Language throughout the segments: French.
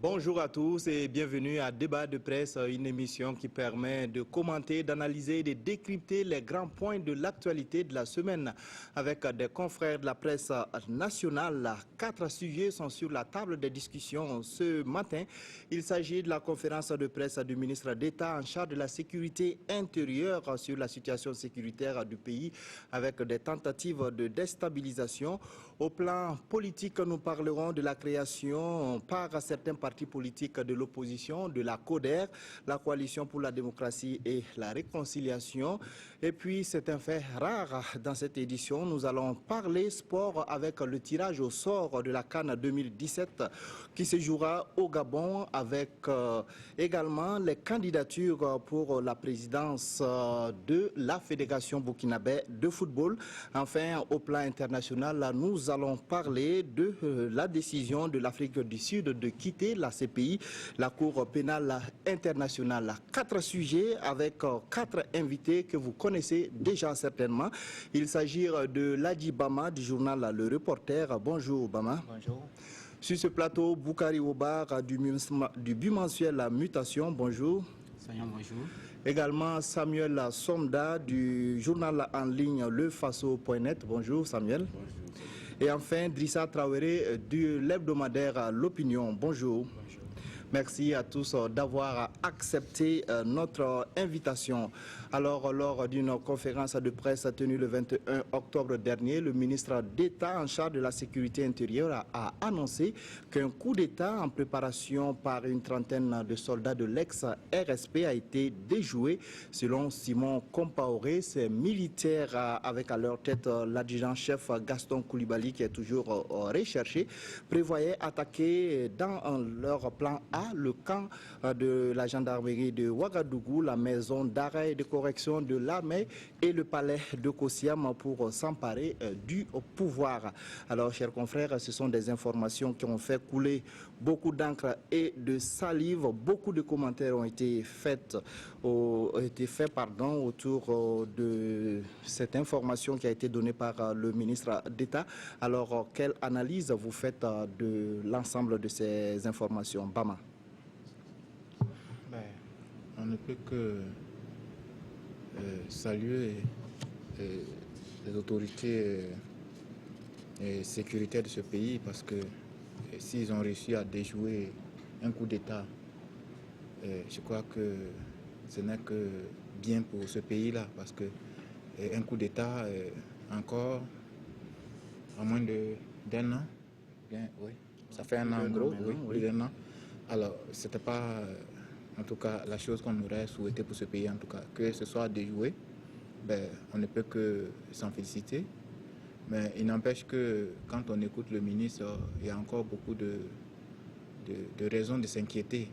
Bonjour à tous et bienvenue à Débat de presse, une émission qui permet de commenter, d'analyser et de décrypter les grands points de l'actualité de la semaine avec des confrères de la presse nationale. 4 sujets sont sur la table des discussions ce matin. Il s'agit de la conférence de presse du ministre d'État en charge de la sécurité intérieure sur la situation sécuritaire du pays avec des tentatives de déstabilisation. Au plan politique, nous parlerons de la création par certains partis politiques de l'opposition, de la CODER, la Coalition pour la démocratie et la réconciliation. Et puis, c'est un fait rare dans cette édition. Nous allons parler sport avec le tirage au sort de la CAN 2017 qui se jouera au Gabon avec également les candidatures pour la présidence de la Fédération burkinabé de football. Enfin, au plan international, nous allons parler de la décision de l'Afrique du Sud de quitter la CPI, la Cour pénale internationale. 4 sujets avec 4 invités que vous connaissez déjà certainement. Il s'agit de Ladji Bama du journal Le Reporter. Bonjour Bama. Bonjour. Sur ce plateau, Boukari Obar du bimensuel La Mutation. Bonjour. Bonjour. Également Samuel Somda du journal en ligne lefaso.net. Bonjour Samuel. Bonjour. Et enfin Drissa Traoré de l'hebdomadaire L'Opinion. Bonjour. Bonjour. Merci à tous d'avoir accepté notre invitation. Alors, lors d'une conférence de presse tenue le 21 octobre dernier, le ministre d'État en charge de la sécurité intérieure a annoncé qu'un coup d'État en préparation par une trentaine de soldats de l'ex-RSP a été déjoué. Selon Simon Compaoré, ces militaires, avec à leur tête l'adjudant-chef Gaston Koulibaly, qui est toujours recherché, prévoyaient attaquer dans leur plan A le camp de la gendarmerie de Ouagadougou, la maison d'arrêt et de correction de l'armée et le palais de Kossiam pour s'emparer du pouvoir. Alors, chers confrères, ce sont des informations qui ont fait couler beaucoup d'encre et de salive. Beaucoup de commentaires ont été faits autour de cette information qui a été donnée par le ministre d'État. Alors, quelle analyse vous faites de l'ensemble de ces informations, Bama? On ne peut que saluer les autorités sécuritaires de ce pays parce que s'ils ont réussi à déjouer un coup d'État, je crois que ce n'est que bien pour ce pays-là parce que un coup d'État encore à moins d'un an, bien, oui, ça fait un an en gros, oui, plus d'un an. Alors, c'était pas en tout cas la chose qu'on aurait souhaité pour ce pays, en tout cas, que ce soit déjoué, on ne peut que s'en féliciter. Mais il n'empêche que quand on écoute le ministre, il y a encore beaucoup de raisons de s'inquiéter.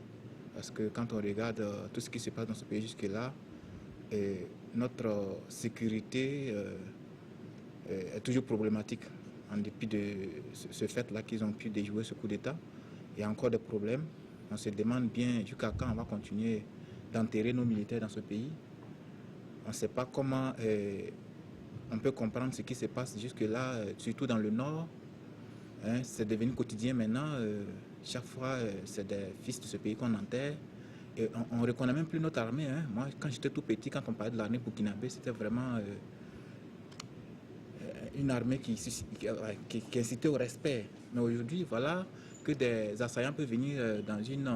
Parce que quand on regarde tout ce qui se passe dans ce pays jusque-là, notre sécurité est toujours problématique. En dépit de ce fait-là qu'ils ont pu déjouer ce coup d'État, il y a encore des problèmes. On se demande bien jusqu'à quand on va continuer d'enterrer nos militaires dans ce pays. On ne sait pas comment on peut comprendre ce qui se passe jusque-là, surtout dans le Nord. Hein, c'est devenu quotidien maintenant. Chaque fois, c'est des fils de ce pays qu'on enterre. Et on ne reconnaît même plus notre armée. Hein. Moi, quand j'étais tout petit, quand on parlait de l'armée burkinabé, c'était vraiment une armée qui incitait au respect. Mais aujourd'hui, voilà que des assaillants peuvent venir dans une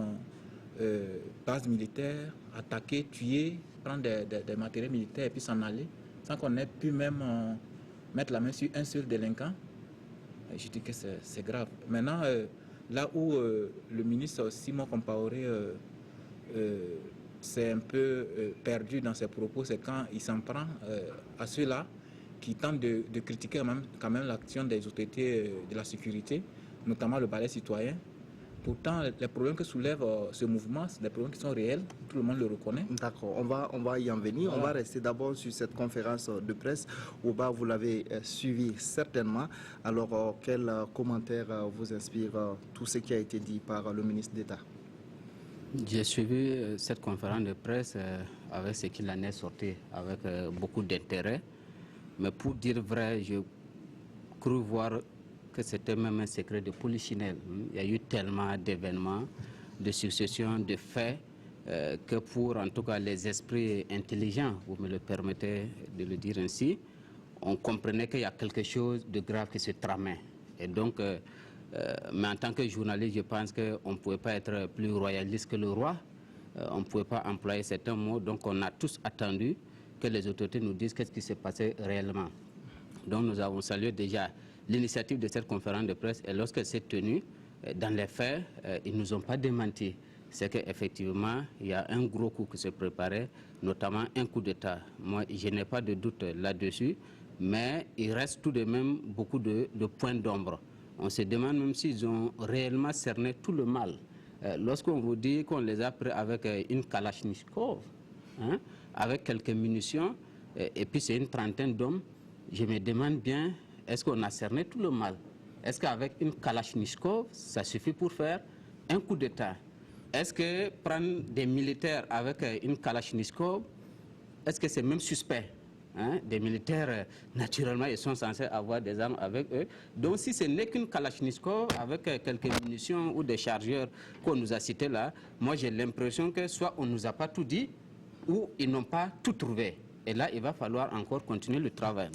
base militaire, attaquer, tuer, prendre des matériels militaires et puis s'en aller, sans qu'on ait pu même mettre la main sur un seul délinquant. Et je dis que c'est grave. Maintenant, là où le ministre Simon Compaoré s'est un peu perdu dans ses propos, c'est quand il s'en prend à ceux-là qui tentent de critiquer quand même l'action des autorités de la sécurité, notamment le balai citoyen. Pourtant, les problèmes que soulève ce mouvement, c'est des problèmes qui sont réels, tout le monde le reconnaît. D'accord, on va y en venir. Voilà. On va rester d'abord sur cette conférence de presse. Oba, vous l'avez suivi certainement. Alors, quel commentaire vous inspire tout ce qui a été dit par le ministre d'État? J'ai suivi cette conférence de presse avec ce qu'il en est sorti, avec beaucoup d'intérêt. Mais pour dire vrai, je crois voir que c'était même un secret de polichinelle. Il y a eu tellement d'événements de succession de faits que pour, en tout cas, les esprits intelligents, vous me le permettez de le dire ainsi, on comprenait qu'il y a quelque chose de grave qui se tramait. Et donc, mais en tant que journaliste, je pense qu'on ne pouvait pas être plus royaliste que le roi. On ne pouvait pas employer certains mots. Donc, on a tous attendu que les autorités nous disent qu'est-ce qui s'est passé réellement. Donc, nous avons salué déjà l'initiative de cette conférence de presse. Et lorsqu'elle s'est tenue, dans les faits, ils ne nous ont pas démenti. C'est qu'effectivement, il y a un gros coup qui se préparait, notamment un coup d'État. Moi, je n'ai pas de doute là-dessus, mais il reste tout de même beaucoup de points d'ombre. On se demande même s'ils ont réellement cerné tout le mal. Lorsqu'on vous dit qu'on les a pris avec une Kalachnikov, hein, avec quelques munitions, et puis c'est une trentaine d'hommes, je me demande bien, est-ce qu'on a cerné tout le mal? Est-ce qu'avec une Kalachnikov, ça suffit pour faire un coup d'État? Est-ce que prendre des militaires avec une Kalachnikov, est-ce que c'est même suspect? Hein? Des militaires, naturellement, ils sont censés avoir des armes avec eux. Donc, si ce n'est qu'une Kalachnikov avec quelques munitions ou des chargeurs qu'on nous a cités là, moi, j'ai l'impression que soit on ne nous a pas tout dit, ou ils n'ont pas tout trouvé. Et là, il va falloir encore continuer le travail.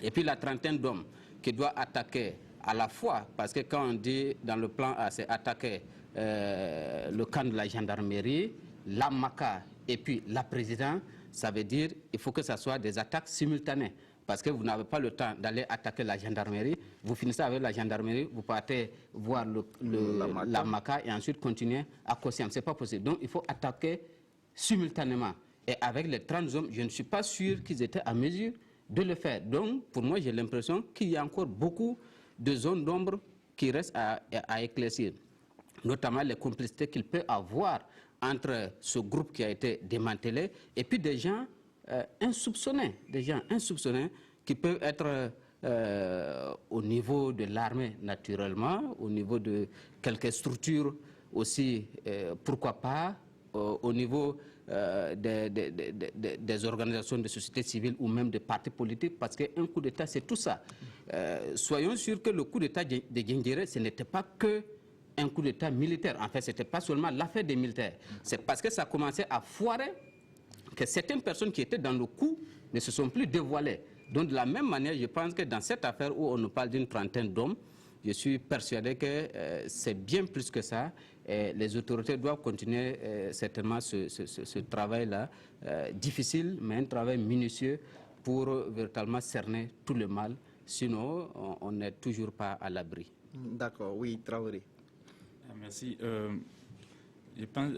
Et puis, la trentaine d'hommes qui doivent attaquer à la fois, parce que quand on dit dans le plan A, c'est attaquer le camp de la gendarmerie, la MACA et puis la présidente, ça veut dire qu'il faut que ce soit des attaques simultanées. Parce que vous n'avez pas le temps d'aller attaquer la gendarmerie. Vous finissez avec la gendarmerie, vous partez voir la MACA et ensuite continuer à Kossiam. Ce n'est pas possible. Donc il faut attaquer simultanément. Et avec les 30 hommes, je ne suis pas sûr qu'ils étaient à mesure de le faire. Donc pour moi, j'ai l'impression qu'il y a encore beaucoup de zones d'ombre qui restent à éclaircir. Notamment les complicités qu'il peut avoir entre ce groupe qui a été démantelé et puis des gens insoupçonnés, qui peuvent être au niveau de l'armée naturellement, au niveau de quelques structures aussi, pourquoi pas, au niveau des organisations de société civile ou même des partis politiques, parce qu'un coup d'État, c'est tout ça. Soyons sûrs que le coup d'État de Guingéré, ce n'était pas que un coup d'État militaire. En fait, ce n'était pas seulement l'affaire des militaires. C'est parce que ça commençait à foirer que certaines personnes qui étaient dans le coup ne se sont plus dévoilées. Donc, de la même manière, je pense que dans cette affaire où on nous parle d'une trentaine d'hommes, je suis persuadé que c'est bien plus que ça. Et les autorités doivent continuer certainement ce travail-là, difficile, mais un travail minutieux pour véritablement cerner tout le mal. Sinon, on n'est toujours pas à l'abri. D'accord, oui, Traoré. Merci. Je pense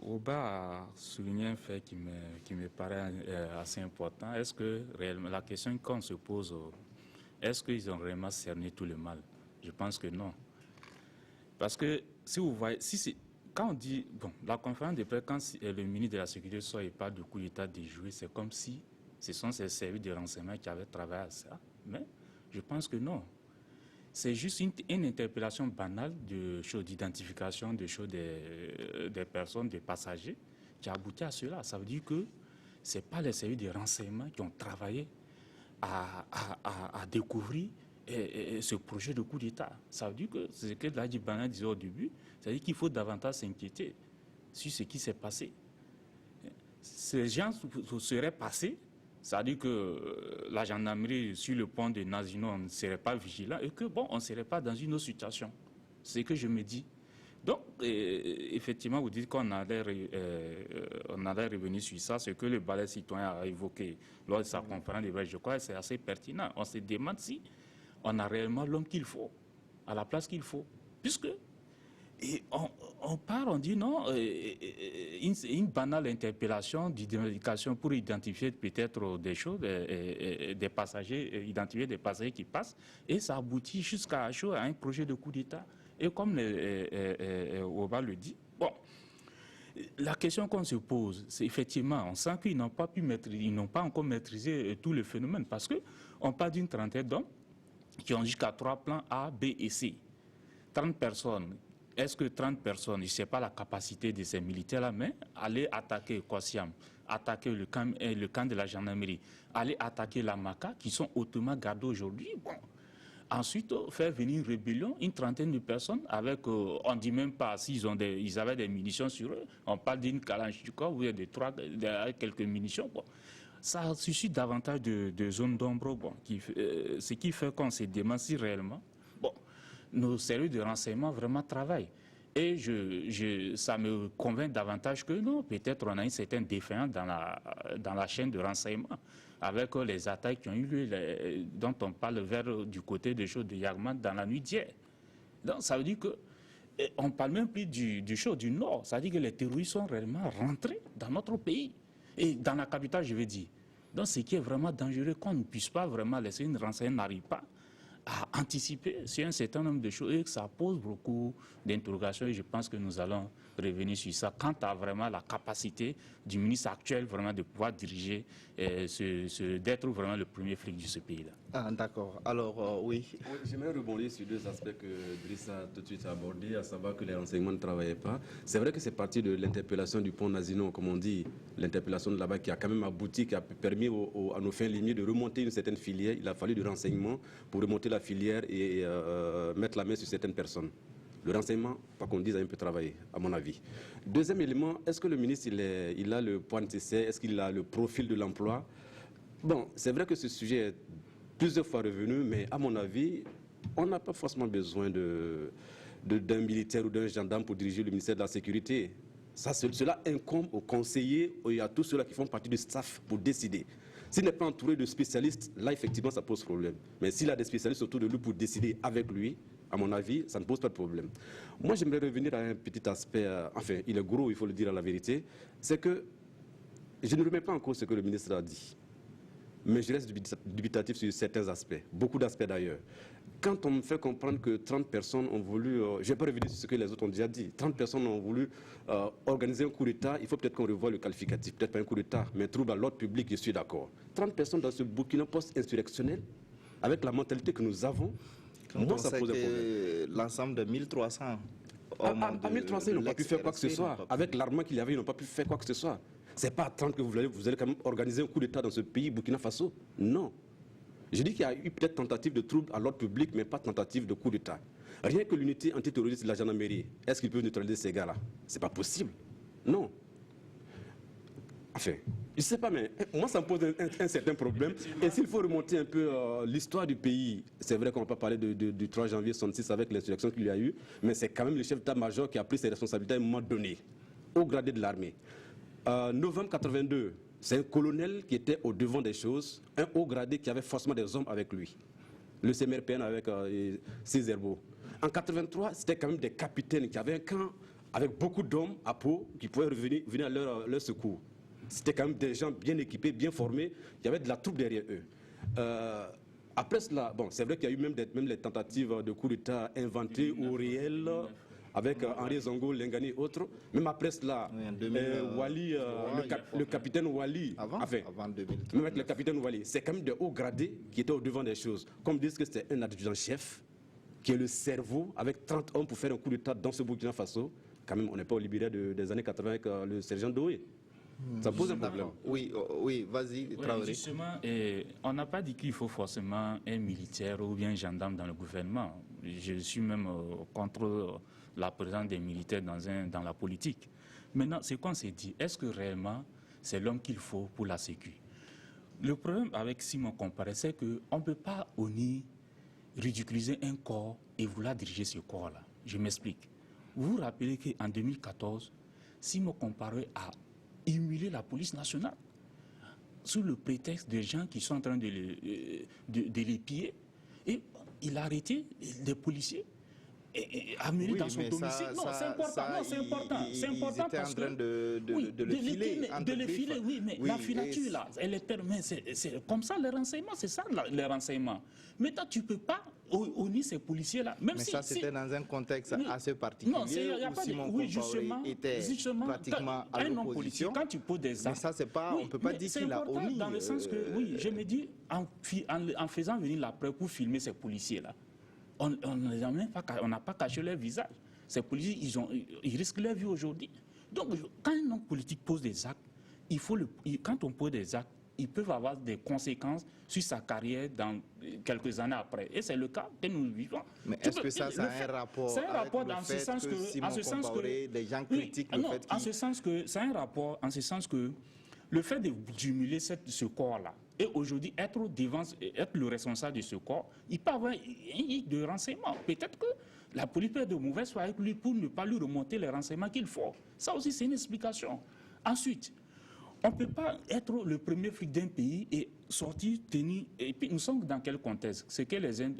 Oba a souligné un fait qui me paraît assez important. Est-ce que réellement, la question qu'on se pose, est-ce qu'ils ont vraiment cerné tout le mal? Je pense que non. Parce que si vous voyez, quand on dit, bon, la conférence de presse, quand le ministre de la Sécurité sort et parle de coup d'État déjoué, c'est comme si ce sont ces services de renseignement qui avaient travaillé à ça. Mais je pense que non. C'est juste une interpellation banale de choses d'identification de choses des personnes, des passagers, qui a abouti à cela. Ça veut dire que ce n'est pas les services de renseignement qui ont travaillé à découvrir ce projet de coup d'État. Ça veut dire que c'est ce que Ladji Bana disait au début, c'est-à-dire qu'il faut davantage s'inquiéter sur ce qui s'est passé. Ces gens seraient passés. C'est-à-dire que la gendarmerie sur le pont de Nazino ne serait pas vigilant et que, bon, on ne serait pas dans une autre situation. C'est ce que je me dis. Donc, effectivement, vous dites qu'on allait revenir sur ça, ce que le balai citoyen a évoqué lors de sa conférence de presse. Je crois que c'est assez pertinent. On se demande si on a réellement l'homme qu'il faut, à la place qu'il faut. Puisque on part, on dit non, une banale interpellation d'identification pour identifier peut-être des choses, des passagers, identifier des passagers qui passent, et ça aboutit jusqu'à un projet de coup d'État. Et comme Oba le dit, bon, la question qu'on se pose, c'est effectivement, on sent qu'ils n'ont pas pu maîtriser, ils n'ont pas encore maîtrisé tout le phénomène, parce qu'on parle d'une trentaine d'hommes qui ont jusqu'à 3 plans A, B et C. 30 personnes. Est-ce que 30 personnes, je ne sais pas la capacité de ces militaires-là, mais aller attaquer Kossiam, attaquer le camp de la gendarmerie, aller attaquer la MACA, qui sont hautement gardés aujourd'hui, bon, ensuite faire venir une rébellion, une trentaine de personnes, avec, on ne dit même pas s'ils ils avaient des munitions sur eux, on parle d'une Kalachnikov ou quelques munitions. Bon. Ça suscite davantage de zones d'ombre, bon, ce qui fait qu'on se demande si réellement nos services de renseignement vraiment travaillent. Et ça me convainc davantage que non, peut-être on a une certaine défaillance dans la chaîne de renseignement, avec les attaques qui ont eu lieu, dont on parle du côté des choses de Yagman dans la nuit d'hier. Donc ça veut dire que on ne parle même plus du show du Nord, ça veut dire que les terroristes sont réellement rentrés dans notre pays. Et dans la capitale, je veux dire. Donc ce qui est vraiment dangereux, qu'on ne puisse pas vraiment laisser une renseignement n'arrive pas à anticiper sur un certain nombre de choses et que ça pose beaucoup d'interrogations et je pense que nous allons revenir sur ça quant à vraiment la capacité du ministre actuel vraiment de pouvoir diriger, d'être vraiment le premier flic de ce pays-là. Ah, d'accord. Alors, oui. J'aimerais rebondir sur deux aspects que Driss a tout de suite abordés, à savoir que les renseignements ne travaillaient pas. C'est vrai que c'est parti de l'interpellation du pont Nazinon, comme on dit, l'interpellation de là-bas qui a quand même abouti, qui a permis à nos fins limiers de remonter une certaine filière. Il a fallu du renseignement pour remonter la filière et mettre la main sur certaines personnes. Le renseignement, pas qu'on dise, a un peu travaillé, à mon avis. Deuxième élément, est-ce que le ministre il a le point nécessaire, est-ce qu'il a le profil de l'emploi? Bon, c'est vrai que ce sujet est plusieurs fois revenu, mais à mon avis, on n'a pas forcément besoin d'un militaire ou d'un gendarme pour diriger le ministère de la Sécurité. Cela incombe aux conseillers et à tous ceux-là qui font partie du staff pour décider. S'il n'est pas entouré de spécialistes, là, effectivement, ça pose problème. Mais s'il a des spécialistes autour de lui pour décider avec lui, à mon avis, ça ne pose pas de problème. Moi, j'aimerais revenir à un petit aspect, enfin, il est gros, il faut le dire à la vérité, c'est que je ne remets pas en cause ce que le ministre a dit, mais je reste dubitatif sur certains aspects, beaucoup d'aspects d'ailleurs. Quand on me fait comprendre que 30 personnes ont voulu, je ne vais pas revenir sur ce que les autres ont déjà dit, 30 personnes ont voulu organiser un coup d'État, il faut peut-être qu'on revoie le qualificatif, peut-être pas un coup d'État, mais un trouble à l'ordre public, je suis d'accord. 30 personnes dans ce Burkina post-insurrectionnel, avec la mentalité que nous avons, moi, ça pose un problème. L'ensemble de 1300 hommes à 1300, ils n'ont pas pu faire quoi que ce soit. Avec l'armement qu'il y avait, ils n'ont pas pu faire quoi que ce soit. Ce n'est pas à 30 que vous allez quand même organiser un coup d'État dans ce pays, Burkina Faso. Non. Je dis qu'il y a eu peut-être tentative de trouble à l'ordre public, mais pas tentative de coup d'État. Rien que l'unité antiterroriste de la gendarmerie, est-ce qu'ils peuvent neutraliser ces gars-là? Ce n'est pas possible. Non. Enfin, je ne sais pas, mais moi, ça me pose un certain problème. Et s'il faut remonter un peu l'histoire du pays, c'est vrai qu'on ne va pas parler du 3 janvier 1966 avec l'insurrection qu'il y a eu, mais c'est quand même le chef d'état-major qui a pris ses responsabilités à un moment donné, au gradé de l'armée. Novembre 82, c'est un colonel qui était au devant des choses, un haut gradé qui avait forcément des hommes avec lui. Le CMRPN avec Cézerbo. En 83, c'était quand même des capitaines qui avaient un camp avec beaucoup d'hommes à peau qui pouvaient venir à leur secours. C'était quand même des gens bien équipés, bien formés. Il y avait de la troupe derrière eux. Après cela, bon, c'est vrai qu'il y a eu même les tentatives de coup d'État inventées ou réelles avec Henri Zongo, Lengani et autres. Même après cela, Wali, le capitaine Wali, avant 2003. même avec le capitaine Wali, c'est quand même des hauts gradés qui étaient au devant des choses. Comme disent que c'est un adjudant-chef qui est le cerveau avec 30 hommes pour faire un coup d'État dans ce Burkina Faso. Quand même, on n'est pas au libéral des années 80 avec le sergent Doué. Ça pose un problème. Oui, oui, vas-y, Traoré. Justement, on n'a pas dit qu'il faut forcément un militaire ou bien un gendarme dans le gouvernement. Je suis même contre la présence des militaires dans la politique. Maintenant, c'est qu'on s'est dit, est-ce que réellement c'est l'homme qu'il faut pour la sécu? Le problème avec Simon Comparé, c'est qu'on ne peut pas ridiculiser un corps et vouloir diriger ce corps-là. Je m'explique. Vous vous rappelez qu'en 2014, Simon Comparé a humilié la police nationale sous le prétexte des gens qui sont en train de les piller. Et il a arrêté des policiers et amené dans son domicile. Non, c'est important. Non, c'est important. C'est important parce que de le filer. Oui, mais la filature là, elle est permise. C'est comme ça les renseignements, c'est ça les renseignements. Maintenant, tu peux pas unir ces policiers là. Même mais si, ça c'était dans un contexte assez particulier. Non, il n'y a pas de. Justement, était pratiquement à l'opposition. Quand tu poses des actes. Mais ça c'est pas. On peut pas dire qu'il a uni. Dans le sens que oui, je me dis en faisant venir la preuve pour filmer ces policiers là. On n'a pas caché leur visage. Ces policiers, ils risquent leur vie aujourd'hui. Donc, quand un homme politique pose des actes, quand on pose des actes, ils peuvent avoir des conséquences sur sa carrière dans quelques années après. Et c'est le cas que nous vivons. Mais est-ce que ça a un rapport avec le fait que Simon Compaoré, les gens critiquent le fait qu'il... En ce sens que, c'est un rapport, en ce sens que le fait de jumeler ce corps-là, et aujourd'hui être le responsable de ce corps, il peut avoir un de renseignements. Peut-être que la police peut être de mauvaise foi avec lui pour ne pas lui remonter les renseignements qu'il faut. Ça aussi, c'est une explication. Ensuite, on ne peut pas être le premier flic d'un pays et sortir, tenir... Et puis, nous sommes dans quel contexte? C'est que les uns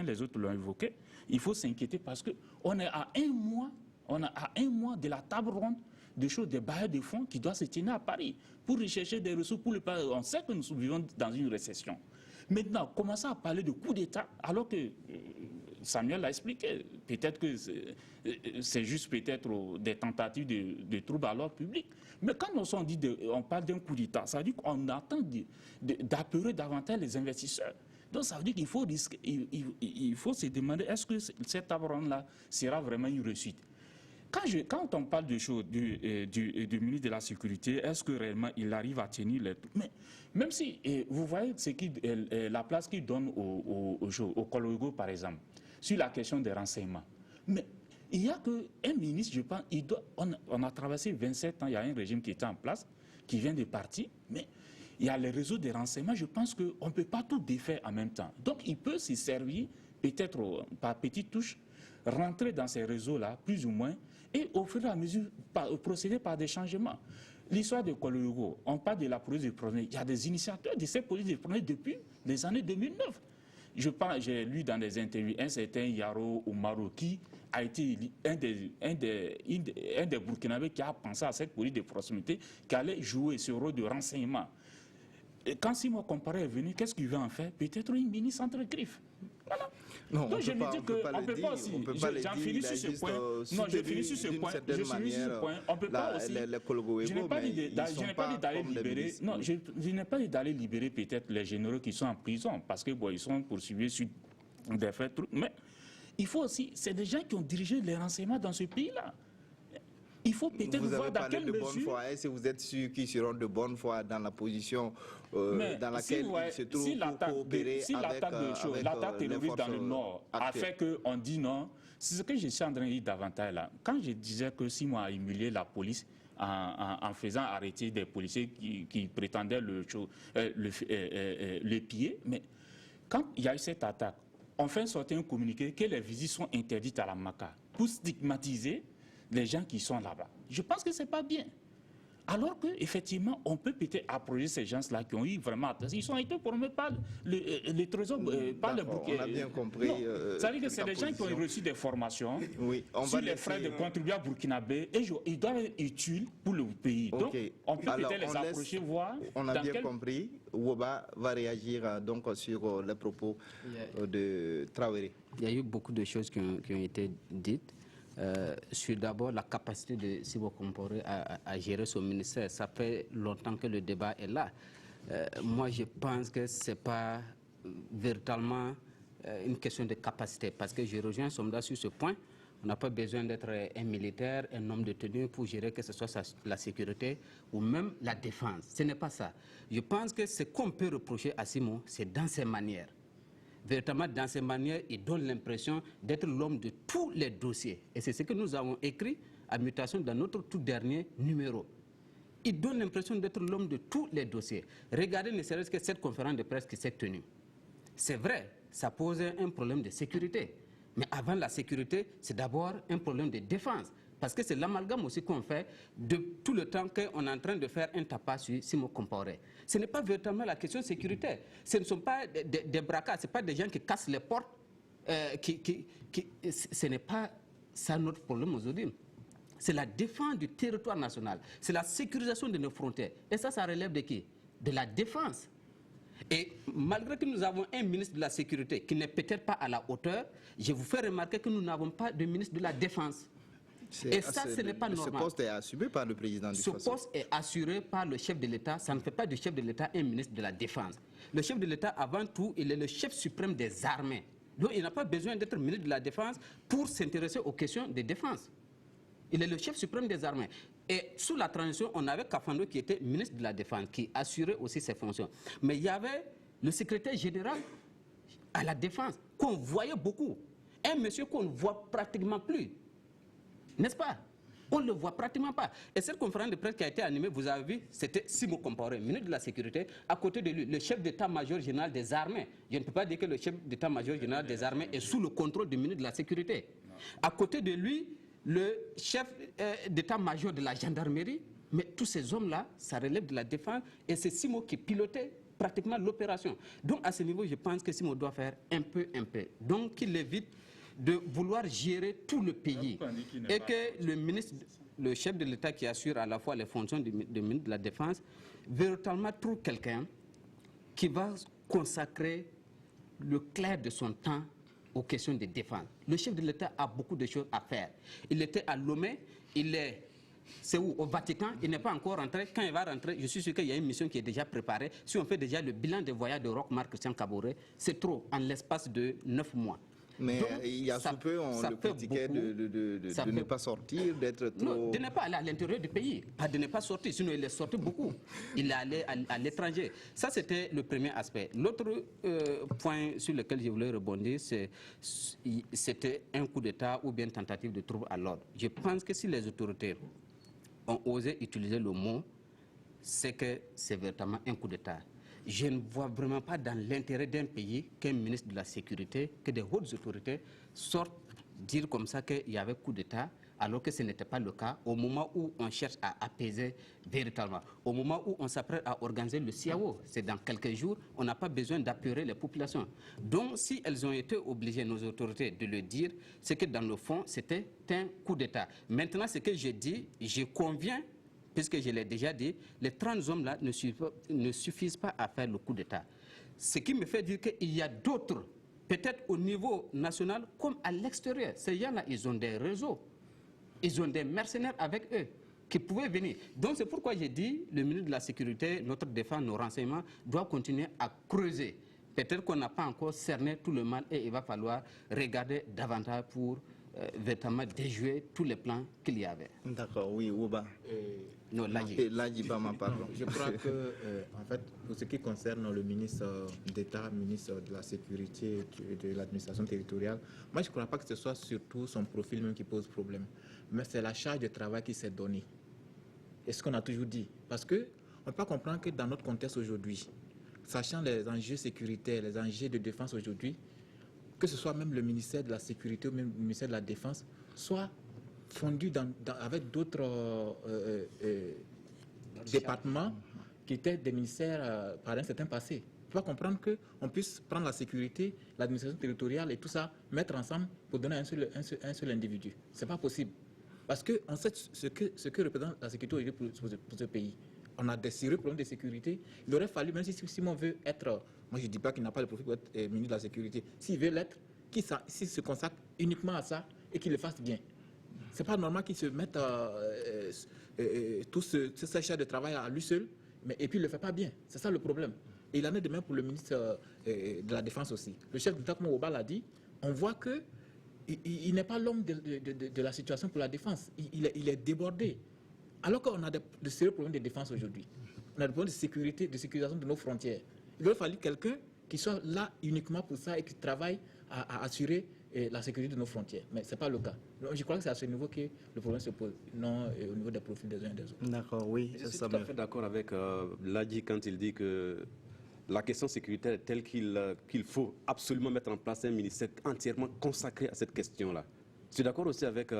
les autres l'ont évoqué. Il faut s'inquiéter parce qu'on est à un mois de la table ronde des choses, des bailleurs de fonds qui doivent se tenir à Paris pour rechercher des ressources. On sait que nous vivons dans une récession. Maintenant, commencer à parler de coup d'État alors que... Samuel l'a expliqué. Peut-être que c'est juste peut-être des tentatives de troubles à l'ordre public. Mais quand on parle d'un coup d'État, ça veut dire qu'on attend d'apeurer davantage les investisseurs. Donc ça veut dire qu'il faut risquer, il faut se demander est-ce que cette table ronde-là sera vraiment une réussite. Quand on parle de choses du ministre de la Sécurité, est-ce que réellement il arrive à tenir les... Mais même si vous voyez la place qu'il donne au Kologo, par exemple, sur la question des renseignements. Mais il n'y a qu'un ministre, je pense, on a traversé 27 ans, il y a un régime qui était en place, qui vient de partir, mais il y a les réseaux de renseignements, je pense qu'on ne peut pas tout défaire en même temps. Donc il peut s'y servir, peut-être par petites touches, rentrer dans ces réseaux-là, plus ou moins, et au fur et à mesure, procéder par des changements. L'histoire de Kologo, on parle de la police de Proné. Il y a des initiateurs de cette police de Proné depuis les années 2009. J'ai lu dans des interviews un certain Yaro Oumarou qui a été un des Burkinabés qui a pensé à cette police de proximité qui allait jouer ce rôle de renseignement. Et quand Simon Compaoré est venu, qu'est-ce qu'il veut en faire? Peut-être une ministre entre griffes. Voilà. Non, donc je me dis qu'on ne peut pas aussi. J'en finis sur ce point. Non, je finis sur ce point. Je finis sur ce point. On ne peut pas aussi. Je n'ai pas dit d'aller libérer. Non, je n'ai pas dit d'aller libérer peut-être les généraux qui sont en prison parce que ils sont poursuivis sur des faits. Mais il faut aussi. C'est des gens qui ont dirigé les renseignements dans ce pays-là. Il faut peut-être voir dans quelle mesure... Est-ce que vous êtes sûr qu'ils seront de bonne foi dans la position dans laquelle ils se trouvent pour coopérer avec l'attaque terroriste dans le Nord a fait qu'on dit non. C'est ce que je suis en train de dire davantage là. Quand je disais que Simon a humilié la police en faisant arrêter des policiers qui prétendaient le piller, mais quand il y a eu cette attaque, on fait sortir un communiqué que les visites sont interdites à la MACA pour stigmatiser les gens qui sont là-bas. Je pense que ce n'est pas bien. Alors qu'effectivement, on peut peut-être approcher ces gens-là qui ont eu vraiment... Ils sont été formés par le trésor, par le bouquet. On a bien compris. Ça veut dire que c'est des gens qui ont reçu des formations sur les frais de contribuables burkinabés et ils doivent être utiles pour le pays. Donc, on peut peut-être les approcher, voir... On a bien compris. Woba va réagir donc sur les propos de Traoré. Il y a eu beaucoup de choses qui ont été dites. Sur d'abord la capacité de Simon Compaoré à gérer son ministère. Ça fait longtemps que le débat est là. Moi, je pense que ce n'est pas véritablement une question de capacité, parce que je rejoins Somda sur ce point. On n'a pas besoin d'être un militaire, un homme de tenue pour gérer que ce soit la sécurité ou même la défense. Ce n'est pas ça. Je pense que ce qu'on peut reprocher à Simon, c'est dans ses manières. Véritablement, dans ses manières, il donne l'impression d'être l'homme de tous les dossiers. Et c'est ce que nous avons écrit à Mutation dans notre tout dernier numéro. Il donne l'impression d'être l'homme de tous les dossiers. Regardez ne serait-ce que cette conférence de presse qui s'est tenue. C'est vrai, ça pose un problème de sécurité. Mais avant la sécurité, c'est d'abord un problème de défense. Parce que c'est l'amalgame aussi qu'on fait de tout le temps qu'on est en train de faire un tapas sur Simon Compaoré. Ce n'est pas véritablement la question sécuritaire. Ce ne sont pas des braquages, ce ne sont pas des gens qui cassent les portes. Ce n'est pas ça notre problème aujourd'hui. C'est la défense du territoire national. C'est la sécurisation de nos frontières. Et ça relève de qui? De la défense. Et malgré que nous avons un ministre de la Sécurité qui n'est peut-être pas à la hauteur, je vous fais remarquer que nous n'avons pas de ministre de la Défense. Et ça, ce n'est pas normal. Ce poste est assumé par le président du Faso. Ce poste est assuré par le chef de l'État. Ça ne fait pas du chef de l'État un ministre de la Défense. Le chef de l'État, avant tout, il est le chef suprême des armées. Donc, il n'a pas besoin d'être ministre de la Défense pour s'intéresser aux questions de défense. Il est le chef suprême des armées. Et sous la transition, on avait Kafando qui était ministre de la Défense, qui assurait aussi ses fonctions. Mais il y avait le secrétaire général à la Défense, qu'on voyait beaucoup. Un monsieur qu'on ne voit pratiquement plus. N'est-ce pas? On ne le voit pratiquement pas. Et cette conférence de presse qui a été animée, vous avez vu, c'était Simo Compaoré, ministre de la Sécurité, à côté de lui, le chef d'état-major général des armées. Je ne peux pas dire que le chef d'état-major général des armées est sous le contrôle du ministre de la Sécurité. À côté de lui, le chef d'état-major de la gendarmerie. Mais tous ces hommes-là, ça relève de la défense et c'est Simo qui pilotait pratiquement l'opération. Donc à ce niveau, je pense que Simo doit faire un peu. Donc qu'il évite de vouloir gérer tout le pays et que le ministre, le chef de l'État qui assure à la fois les fonctions du ministre de la Défense, véritablement trouve quelqu'un qui va consacrer le clair de son temps aux questions de défense. Le chef de l'État a beaucoup de choses à faire. Il était à Lomé, c'est où? Au Vatican, il n'est pas encore rentré. Quand il va rentrer, je suis sûr qu'il y a une mission qui est déjà préparée. Si on fait déjà le bilan des voyages de Roch-Marc Christian Kaboré, c'est trop en l'espace de 9 mois. Mais donc, il y a sous peu, on le critiquait de ne pas sortir, d'être trop... Non, de ne pas aller à l'intérieur du pays, pas de ne pas sortir, sinon il est sorti beaucoup. Il est allé à l'étranger. Ça, c'était le premier aspect. L'autre point sur lequel je voulais rebondir, c'était un coup d'État ou bien tentative de trouble à l'ordre. Je pense que si les autorités ont osé utiliser le mot, c'est que c'est véritablement un coup d'État. Je ne vois vraiment pas dans l'intérêt d'un pays qu'un ministre de la Sécurité, que des hautes autorités sortent dire comme ça qu'il y avait coup d'État, alors que ce n'était pas le cas, au moment où on cherche à apaiser véritablement, au moment où on s'apprête à organiser le CIAO, c'est dans quelques jours, on n'a pas besoin d'apeurer les populations. Donc si elles ont été obligées, nos autorités, de le dire, c'est que dans le fond, c'était un coup d'État. Maintenant, ce que j'ai dit, je conviens, puisque je l'ai déjà dit, les 30 hommes-là ne suffisent pas à faire le coup d'État. Ce qui me fait dire qu'il y a d'autres, peut-être au niveau national comme à l'extérieur. Ces gens-là, ils ont des réseaux, ils ont des mercenaires avec eux qui pouvaient venir. Donc c'est pourquoi j'ai dit, le ministre de la Sécurité, notre défense, nos renseignements, doit continuer à creuser. Peut-être qu'on n'a pas encore cerné tout le mal et il va falloir regarder davantage pour véritablement déjouer tous les plans qu'il y avait. D'accord, oui, Ouba. Non, là, pardon. Je crois que, en fait, pour ce qui concerne le ministre d'État, ministre de la Sécurité et de l'administration territoriale, moi, je ne crois pas que ce soit surtout son profil même qui pose problème. Mais c'est la charge de travail qui s'est donnée. Et ce qu'on a toujours dit. Parce qu'on ne peut pas comprendre que dans notre contexte aujourd'hui, sachant les enjeux sécuritaires, les enjeux de défense aujourd'hui, que ce soit même le ministère de la Sécurité ou même le ministère de la Défense, soit fondu avec d'autres départements qui étaient des ministères par un certain passé. Il faut comprendre qu'on puisse prendre la sécurité, l'administration territoriale et tout ça, mettre ensemble pour donner un seul individu. Ce n'est pas possible. Parce qu'on sait ce que représente la sécurité aujourd'hui pour ce pays. On a des sérieux problèmes de sécurité. Il aurait fallu, même si Simon veut être, moi je ne dis pas qu'il n'a pas le profil pour être ministre de la Sécurité, s'il veut l'être, qu'il se consacre uniquement à ça et qu'il le fasse bien. Ce n'est pas normal qu'il se mette tout ce charge de travail à lui seul, et puis il ne le fait pas bien. C'est ça le problème. Et il en est de même pour le ministre de la Défense aussi. Le chef d'État, comme Ouba l'a dit, on voit qu'il n'est pas l'homme de la situation pour la défense. Il est débordé. Alors qu'on a de sérieux problèmes de défense aujourd'hui. On a des problèmes de sécurité, de sécurisation de nos frontières. Il aurait fallu quelqu'un qui soit là uniquement pour ça et qui travaille à assurer la sécurité de nos frontières. Mais ce n'est pas le cas. Donc, je crois que c'est à ce niveau que le problème se pose, non au niveau des profils des uns et des autres. D'accord, oui. Je suis tout à fait d'accord avec Ladji quand il dit que la question sécuritaire est telle qu'il faut absolument mettre en place un ministère entièrement consacré à cette question-là. Je suis d'accord aussi avec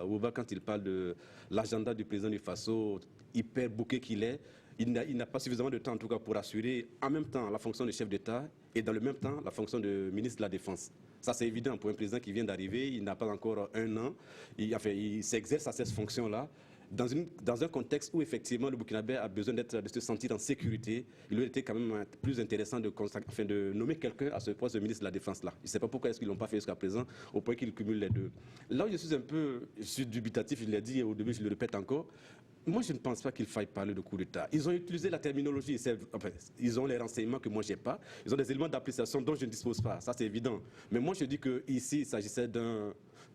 Ouba quand il parle de l'agenda du président du Faso, hyper bouqué qu'il est. Il n'a pas suffisamment de temps, en tout cas, pour assurer en même temps la fonction de chef d'État et dans le même temps la fonction de ministre de la Défense. Ça, c'est évident pour un président qui vient d'arriver, il n'a pas encore un an. Il s'exerce à cette fonction-là. Dans un contexte où effectivement le Burkinabé a besoin de se sentir en sécurité, il aurait été quand même plus intéressant de nommer quelqu'un à ce poste de ministre de la Défense-là. Je ne sais pas pourquoi est-ce qu'ils ne l'ont pas fait jusqu'à présent, au point qu'ils cumulent les deux. Là où je suis dubitatif, je l'ai dit au début, je le répète encore, moi je ne pense pas qu'il faille parler de coup d'État. Ils ont utilisé la terminologie, ils ont les renseignements que moi je n'ai pas, ils ont des éléments d'appréciation dont je ne dispose pas, ça c'est évident. Mais moi je dis qu'ici il s'agissait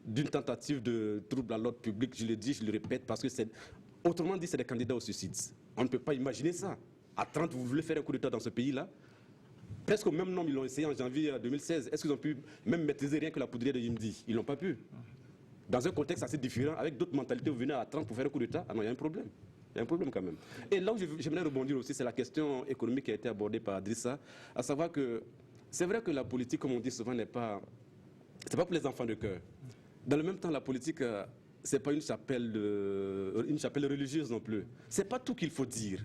d'une tentative de trouble à l'ordre public, je le dis, je le répète, parce que Autrement dit, c'est des candidats au suicide. On ne peut pas imaginer ça. À 30, vous voulez faire un coup d'État dans ce pays-là? Presque au même nombre, ils l'ont essayé en janvier 2016. Est-ce qu'ils ont pu même maîtriser rien que la poudrière de Yimdi? Ils n'ont pas pu. Dans un contexte assez différent, avec d'autres mentalités, vous venez à 30 pour faire un coup d'État? Ah non, il y a un problème. Il y a un problème quand même. Et là où j'aimerais rebondir aussi, c'est la question économique qui a été abordée par Drissa, à savoir que c'est vrai que la politique, comme on dit souvent, c'est pas pour les enfants de cœur. Dans le même temps, la politique, c'est pas une chapelle religieuse non plus. C'est pas tout qu'il faut dire.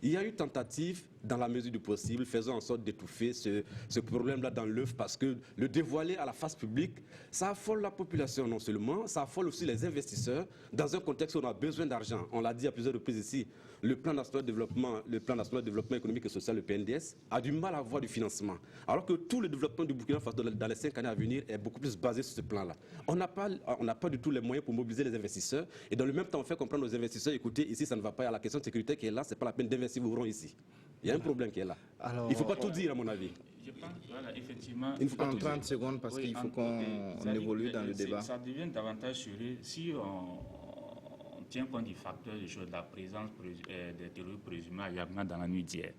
Il y a eu tentative, dans la mesure du possible, faisant en sorte d'étouffer ce problème-là dans l'œuf, parce que le dévoiler à la face publique, ça affole la population non seulement, ça affole aussi les investisseurs, dans un contexte où on a besoin d'argent. On l'a dit à plusieurs reprises ici, le plan national de développement économique et social, le PNDS, a du mal à avoir du financement. Alors que tout le développement du Burkina Faso dans les 5 années à venir est beaucoup plus basé sur ce plan-là. On n'a pas du tout les moyens pour mobiliser les investisseurs, et dans le même temps, on fait comprendre aux investisseurs, écoutez, ici ça ne va pas, il y a la question de sécurité qui est là, c'est pas la peine d'investir, vous auront ici. Il y a un problème qui est là. Alors, il ne faut pas tout dire, à mon avis. Je pense que, voilà, effectivement... En 30 secondes, parce qu'il faut qu'on évolue dans le débat. Ça devient davantage sérieux si on tient compte du facteur de la présence des terroristes présumés à Yagma dans la nuit d'hier.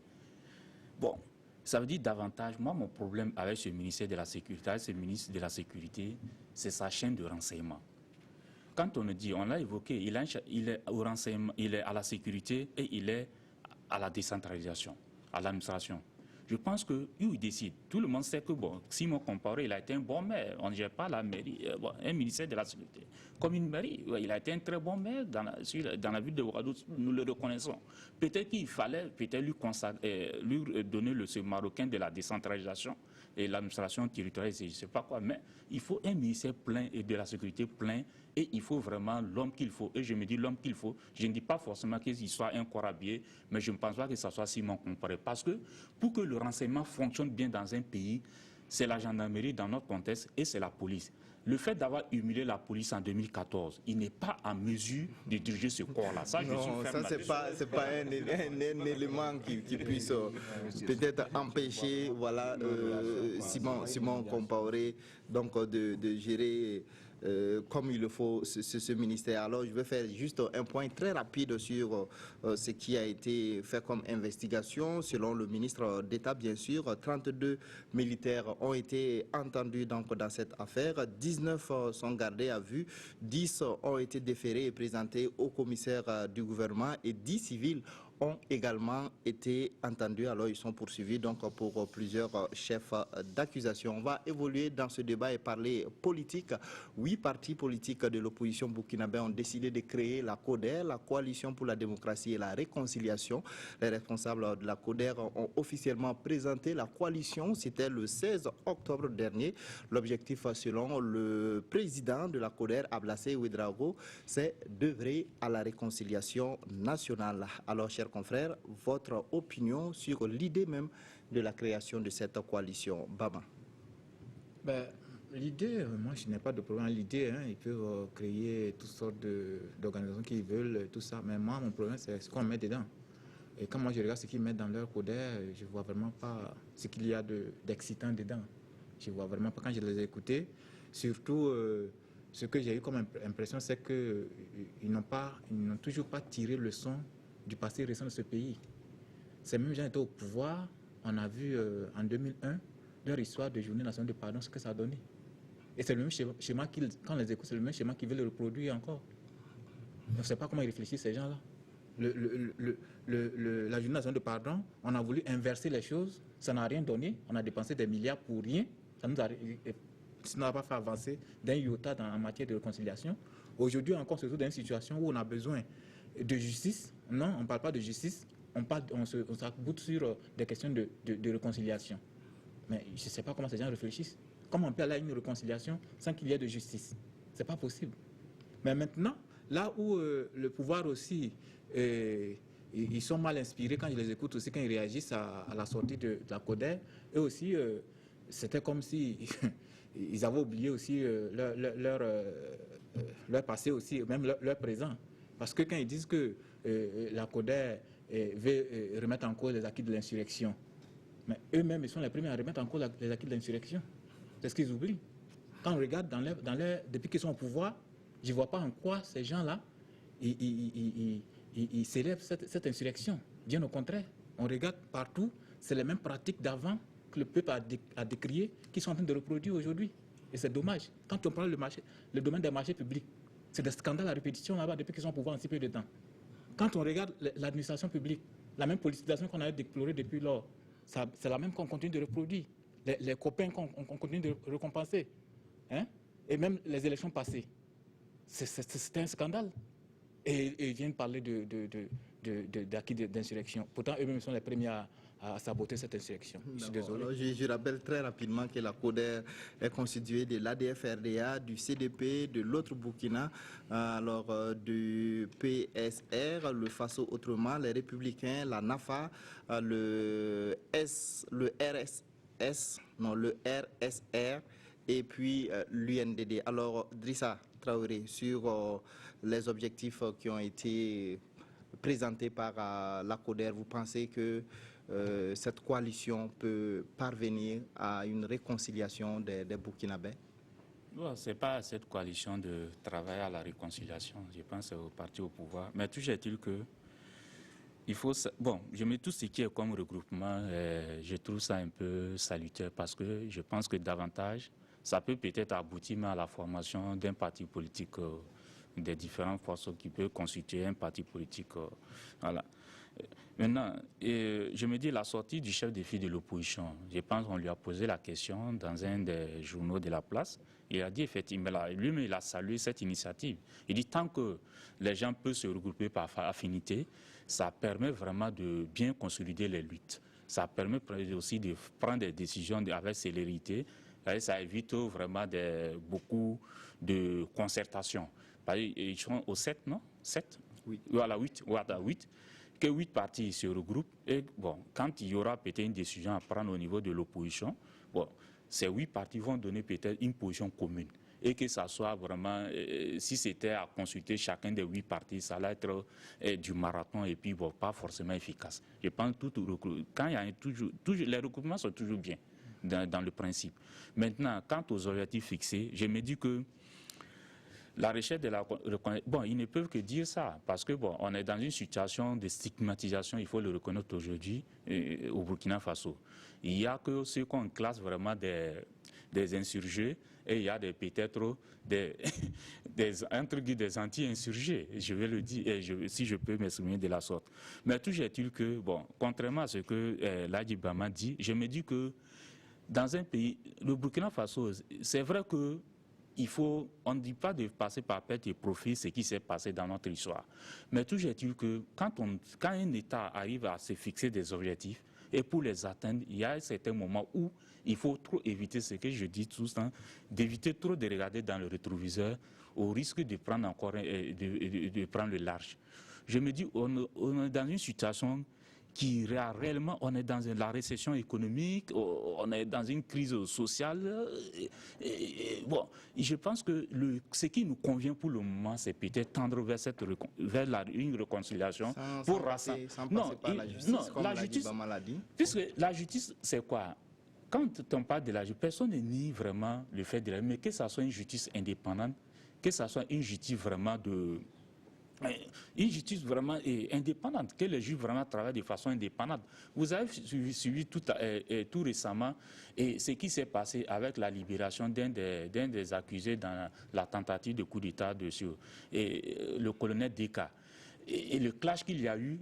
Bon, ça veut dire davantage... Moi, mon problème avec ce ministère de la Sécurité, avec ce ministre de la Sécurité, c'est sa chaîne de renseignement. Quand on le dit, on l'a évoqué, il est au renseignement, il est à la sécurité et il est à la décentralisation, à l'administration. Je pense que il décide. Tout le monde sait que, bon, Simon Compaoré, il a été un bon maire. On ne gère pas la mairie, un ministère de la Sécurité. Comme une mairie, il a été un très bon maire dans la ville de Ouagadougou, nous le reconnaissons. Peut-être qu'il fallait lui donner ce marocain de la décentralisation et l'administration territoriale, je ne sais pas quoi, mais il faut un ministère plein et de la sécurité plein, et il faut vraiment l'homme qu'il faut. Et je me dis l'homme qu'il faut, je ne dis pas forcément qu'il soit un corabier, mais je ne pense pas que ce soit Simon Compaoré. Parce que pour que le renseignement fonctionne bien dans un pays, c'est la gendarmerie dans notre contexte et c'est la police. Le fait d'avoir humilié la police en 2014, il n'est pas en mesure de diriger ce corps-là. Ça, non, ça c'est pas un élément qui puisse peut-être empêcher, voilà, Simon Compaoré donc de gérer comme il le faut ce ministère. Alors je vais faire juste un point très rapide sur ce qui a été fait comme investigation. Selon le ministre d'État, bien sûr, 32 militaires ont été entendus donc dans cette affaire. 19 sont gardés à vue, 10 ont été déférés et présentés au commissaire du gouvernement et 10 civils ont également été entendus. Alors, ils sont poursuivis donc pour plusieurs chefs d'accusation. On va évoluer dans ce débat et parler politique. 8 partis politiques de l'opposition burkinabé ont décidé de créer la CODER, la Coalition pour la démocratie et la réconciliation. Les responsables de la CODER ont officiellement présenté la coalition. C'était le 16 octobre dernier. L'objectif, selon le président de la CODER, Ablassé Ouedraogo, c'est d'œuvrer à la réconciliation nationale. Alors, chers confrères, votre opinion sur l'idée même de la création de cette coalition. Baba. L'idée, moi je n'ai pas de problème à l'idée, ils peuvent créer toutes sortes d'organisations qu'ils veulent, tout ça, mais moi mon problème c'est ce qu'on met dedans. Et quand moi je regarde ce qu'ils mettent dans leur CODER, je ne vois vraiment pas ce qu'il y a d'excitant dedans. Je ne vois vraiment pas quand je les ai écoutés, surtout ce que j'ai eu comme impression c'est qu'ils n'ont toujours pas tiré le son du passé récent de ce pays. Ces mêmes gens étaient au pouvoir, on a vu en 2001 leur histoire de journée nationale de pardon, ce que ça a donné. Et c'est le même schéma quand on les écoute, c'est le même schéma qu'ils veulent reproduire encore. On ne sait pas comment ils réfléchissent ces gens-là. La journée nationale de pardon, on a voulu inverser les choses, ça n'a rien donné, on a dépensé des milliards pour rien, ça n'a pas fait avancer d'un iota en matière de réconciliation. Aujourd'hui encore, on se trouve dans une situation où on a besoin de justice. Non, on ne parle pas de justice, on s'aboute sur des questions de réconciliation. Mais je ne sais pas comment ces gens réfléchissent. Comment on peut aller à une réconciliation sans qu'il y ait de justice? Ce n'est pas possible. Mais maintenant, là où le pouvoir aussi, ils sont mal inspirés quand je les écoute aussi, quand ils réagissent à la sortie de la CODER, eux aussi, c'était comme si ils avaient oublié aussi leur passé aussi, même leur présent. Parce que quand ils disent que la CODER veut remettre en cause les acquis de l'insurrection, mais eux-mêmes, ils sont les premiers à remettre en cause les acquis de l'insurrection. C'est ce qu'ils oublient. Quand on regarde depuis qu'ils sont au pouvoir, je ne vois pas en quoi ces gens-là, ils célèbrent cette insurrection. Bien au contraire, on regarde partout, c'est les mêmes pratiques d'avant que le peuple a décriées qui sont en train de reproduire aujourd'hui. Et c'est dommage. Quand on prend le domaine des marchés publics, c'est des scandales à répétition là-bas depuis qu'ils sont au pouvoir en si peu de temps. Quand on regarde l'administration publique, la même politisation qu'on a déplorée depuis lors, c'est la même qu'on continue de reproduire. Les copains qu'on continue de récompenser. Hein? Et même les élections passées. C'est un scandale. Et ils viennent parler d'acquis d'insurrection. Pourtant, eux-mêmes sont les premiers à saboter cette insurrection. Je suis désolé. Alors, je rappelle très rapidement que la CODER est constituée de l'ADF-RDA, du CDP, de l'autre Burkina, du PSR, le FASO autrement, les Républicains, la NAFA, le RSR et puis l'UNDD. Alors, Drissa Traoré, sur les objectifs qui ont été présentés par la CODER, vous pensez que cette coalition peut parvenir à une réconciliation des Burkinabés? Bon, ce n'est pas cette coalition de travailler à la réconciliation, je pense au parti au pouvoir. Mais toujours est-il que il faut... Bon, je mets tout ce qui est comme regroupement, je trouve ça un peu salutaire parce que je pense que davantage, ça peut peut-être aboutir à la formation d'un parti politique, des différentes forces qui peuvent constituer un parti politique. Voilà. Maintenant, je me dis la sortie du chef de file de l'opposition. Je pense qu'on lui a posé la question dans un des journaux de la place. Il a dit effectivement, lui-même il a salué cette initiative. Il dit tant que les gens peuvent se regrouper par affinité, ça permet vraiment de bien consolider les luttes. Ça permet aussi de prendre des décisions avec célérité. Ça évite vraiment beaucoup de concertation. Ils sont au 7, non 7 Oui. Voilà, 8. Voilà, 8. Que 8 partis se regroupent. Et bon, quand il y aura peut-être une décision à prendre au niveau de l'opposition, bon, ces 8 partis vont donner peut-être une position commune. Et que ça soit vraiment, si c'était à consulter chacun des 8 partis, ça allait être du marathon et puis bon, pas forcément efficace. Je pense que quand il y a toujours, les regroupements sont toujours bien dans le principe. Maintenant, quant aux objectifs fixés, je me dis que la recherche de la reconnaissance, bon, ils ne peuvent que dire ça, parce que bon, on est dans une situation de stigmatisation, il faut le reconnaître aujourd'hui, au Burkina Faso. Il y a que ceux qu'on classe vraiment des insurgés, et il y a peut-être des anti-insurgés, je vais le dire, si je peux m'exprimer de la sorte. Mais toujours est-il que, bon, contrairement à ce que Ladji Bama dit, je me dis que dans un pays, le Burkina Faso, c'est vrai que on ne dit pas de passer par perte et profit ce qui s'est passé dans notre histoire. Mais toujours est-il que quand un État arrive à se fixer des objectifs, et pour les atteindre, il y a un certain moment où il faut trop éviter ce que je dis tout le temps, d'éviter trop de regarder dans le rétroviseur au risque de prendre de prendre le large. Je me dis, on est dans une situation qui réellement, on est dans la récession économique, on est dans une crise sociale. Bon, je pense que ce qui nous convient pour le moment, c'est peut-être tendre vers une réconciliation pour rassembler. Non, par la justice, non, comme la justice, puisque la justice, c'est quoi? Quand on parle de la justice, personne ne nie vraiment le fait de la justice, mais que ça soit une justice indépendante, que ça soit une justice vraiment indépendante, que les juges vraiment travaillent de façon indépendante. Vous avez suivi tout récemment ce qui s'est passé avec la libération d'un des accusés dans la tentative de coup d'État le colonel Deka. Et le clash qu'il y a eu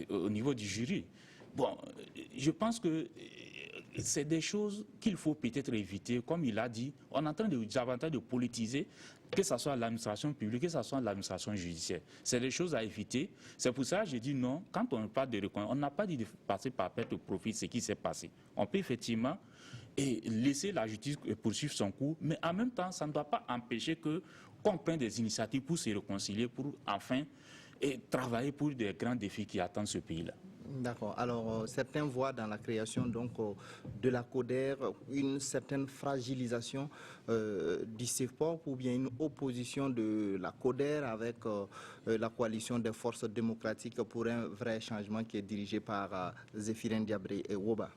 au niveau du jury. Bon, je pense que c'est des choses qu'il faut peut-être éviter. Comme il a dit, on est en train davantage de politiser, que ce soit l'administration publique, que ce soit l'administration judiciaire. C'est des choses à éviter. C'est pour ça que je dis non. Quand on parle de reconnaissance, on n'a pas dit de passer par perte au profit ce qui s'est passé. On peut effectivement laisser la justice poursuivre son cours, mais en même temps, ça ne doit pas empêcher qu'on prenne des initiatives pour se réconcilier, pour enfin travailler pour des grands défis qui attendent ce pays-là. D'accord. Alors, certains voient dans la création de la CODER une certaine fragilisation du CEFPOP ou bien une opposition de la CODER avec la coalition des forces démocratiques pour un vrai changement qui est dirigé par Zéphirin Diabré et Woba.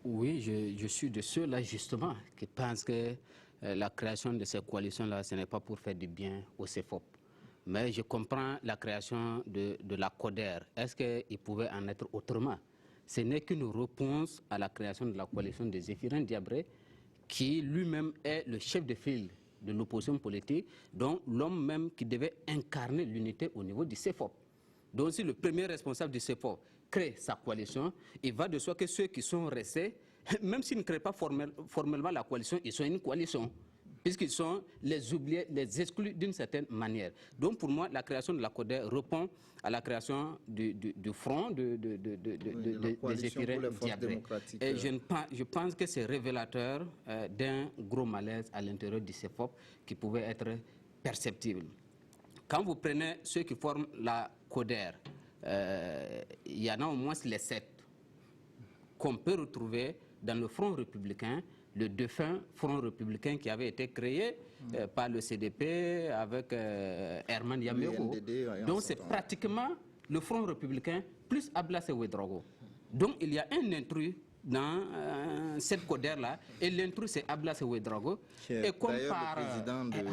Oui, je suis de ceux-là justement qui pensent que la création de ces coalitions-là, ce n'est pas pour faire du bien au CEFOP. Mais je comprends la création de la CODER. Est-ce qu'il pouvait en être autrement? Ce n'est qu'une réponse à la création de la coalition de Zéphirin Diabré, qui lui-même est le chef de file de l'opposition politique, donc l'homme même qui devait incarner l'unité au niveau du CEFOP. Donc si le premier responsable du CEFOP crée sa coalition, il va de soi que ceux qui sont restés, même s'ils ne créent pas formellement la coalition, ils sont une coalition, puisqu'ils sont les oubliés, les exclus d'une certaine manière. Donc pour moi, la création de la CODER répond à la création du front de Zéphirin Diabré. Et je pense que c'est révélateur d'un gros malaise à l'intérieur du CEFOP qui pouvait être perceptible. Quand vous prenez ceux qui forment la CODER, il y en a au moins les 7 qu'on peut retrouver dans le Front républicain, le défunt Front républicain qui avait été créé par le CDP avec Herman Yaméro. Donc c'est pratiquement le Front républicain plus Ablasse Ouedraogo. Donc il y a un intrus dans cette CODER-là, et l'intrus c'est Ablasse Ouedraogo. Et comme par...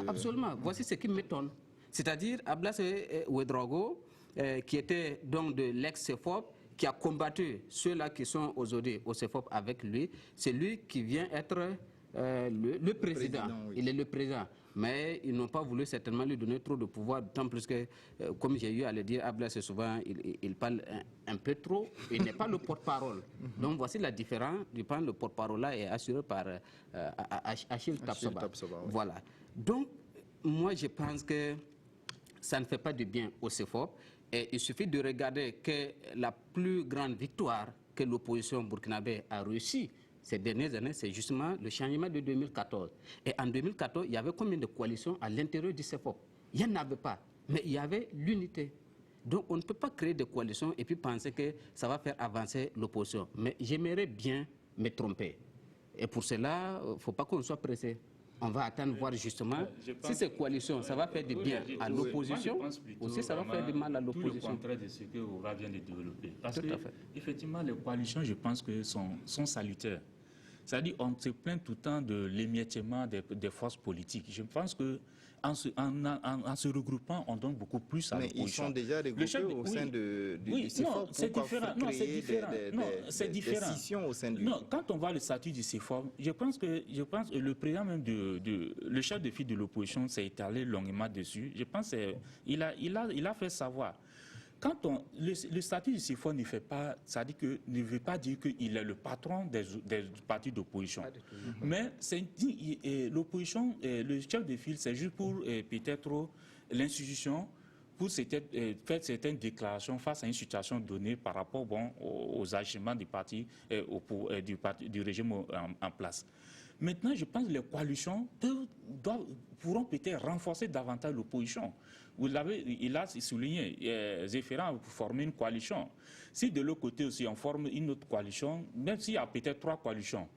Absolument, voici ce qui m'étonne. C'est-à-dire Ablasse Ouedraogo, qui était donc de l'ex-CEFOP, qui a combattu ceux-là qui sont aujourd'hui au CEFOP avec lui, c'est lui qui vient être le président. Oui. Il est le président. Mais ils n'ont pas voulu certainement lui donner trop de pouvoir, d'autant plus que, comme j'ai eu à le dire, Ablasse souvent, il parle un peu trop, il n'est pas le porte-parole. Donc voici la différence, du point le porte-parole là est assuré par Achille Tapsoba. Oui. Voilà. Donc, moi je pense que ça ne fait pas du bien au CEFOP. Et il suffit de regarder que la plus grande victoire que l'opposition burkinabé a réussi ces dernières années, c'est justement le changement de 2014. Et en 2014, il y avait combien de coalitions à l'intérieur du CEFOP? Il n'y en avait pas, mais il y avait l'unité. Donc on ne peut pas créer des coalitions et puis penser que ça va faire avancer l'opposition. Mais j'aimerais bien me tromper. Et pour cela, il ne faut pas qu'on soit pressé. On va attendre voir justement si ces coalitions, ça va faire du bien à l'opposition, aussi ça va faire du mal à l'opposition. Tout le contraire de ce que Aura vient de développer. Parce que, effectivement, les coalitions, je pense que sont salutaires. C'est-à-dire on se plaint tout le temps de l'émiettement des forces politiques. Je pense que en se regroupant, on donne beaucoup plus à l'opposition. Mais ils sont déjà regroupés au sein du CEFOP. Non, c'est différent. Non, c'est différent. C'est différent. Des scissions au sein du... Non, quand on voit le statut du CEFOP, je pense que le président même le chef de file de l'opposition s'est étalé longuement dessus. Je pense qu'il a fait savoir. Quand le statut du CEFOP ne fait pas, ça dit que, ne veut pas dire qu'il est le patron des partis d'opposition. Mais l'opposition, le chef de file, c'est juste pour peut-être l'institution, pour faire certaines déclarations face à une situation donnée par rapport aux agissements du parti, du régime en place. Maintenant, je pense que les coalitions pourront peut-être renforcer davantage l'opposition. Il a souligné, Zéphirin a formé une coalition. Si de l'autre côté aussi on forme une autre coalition, même s'il y a peut-être 3 coalitions,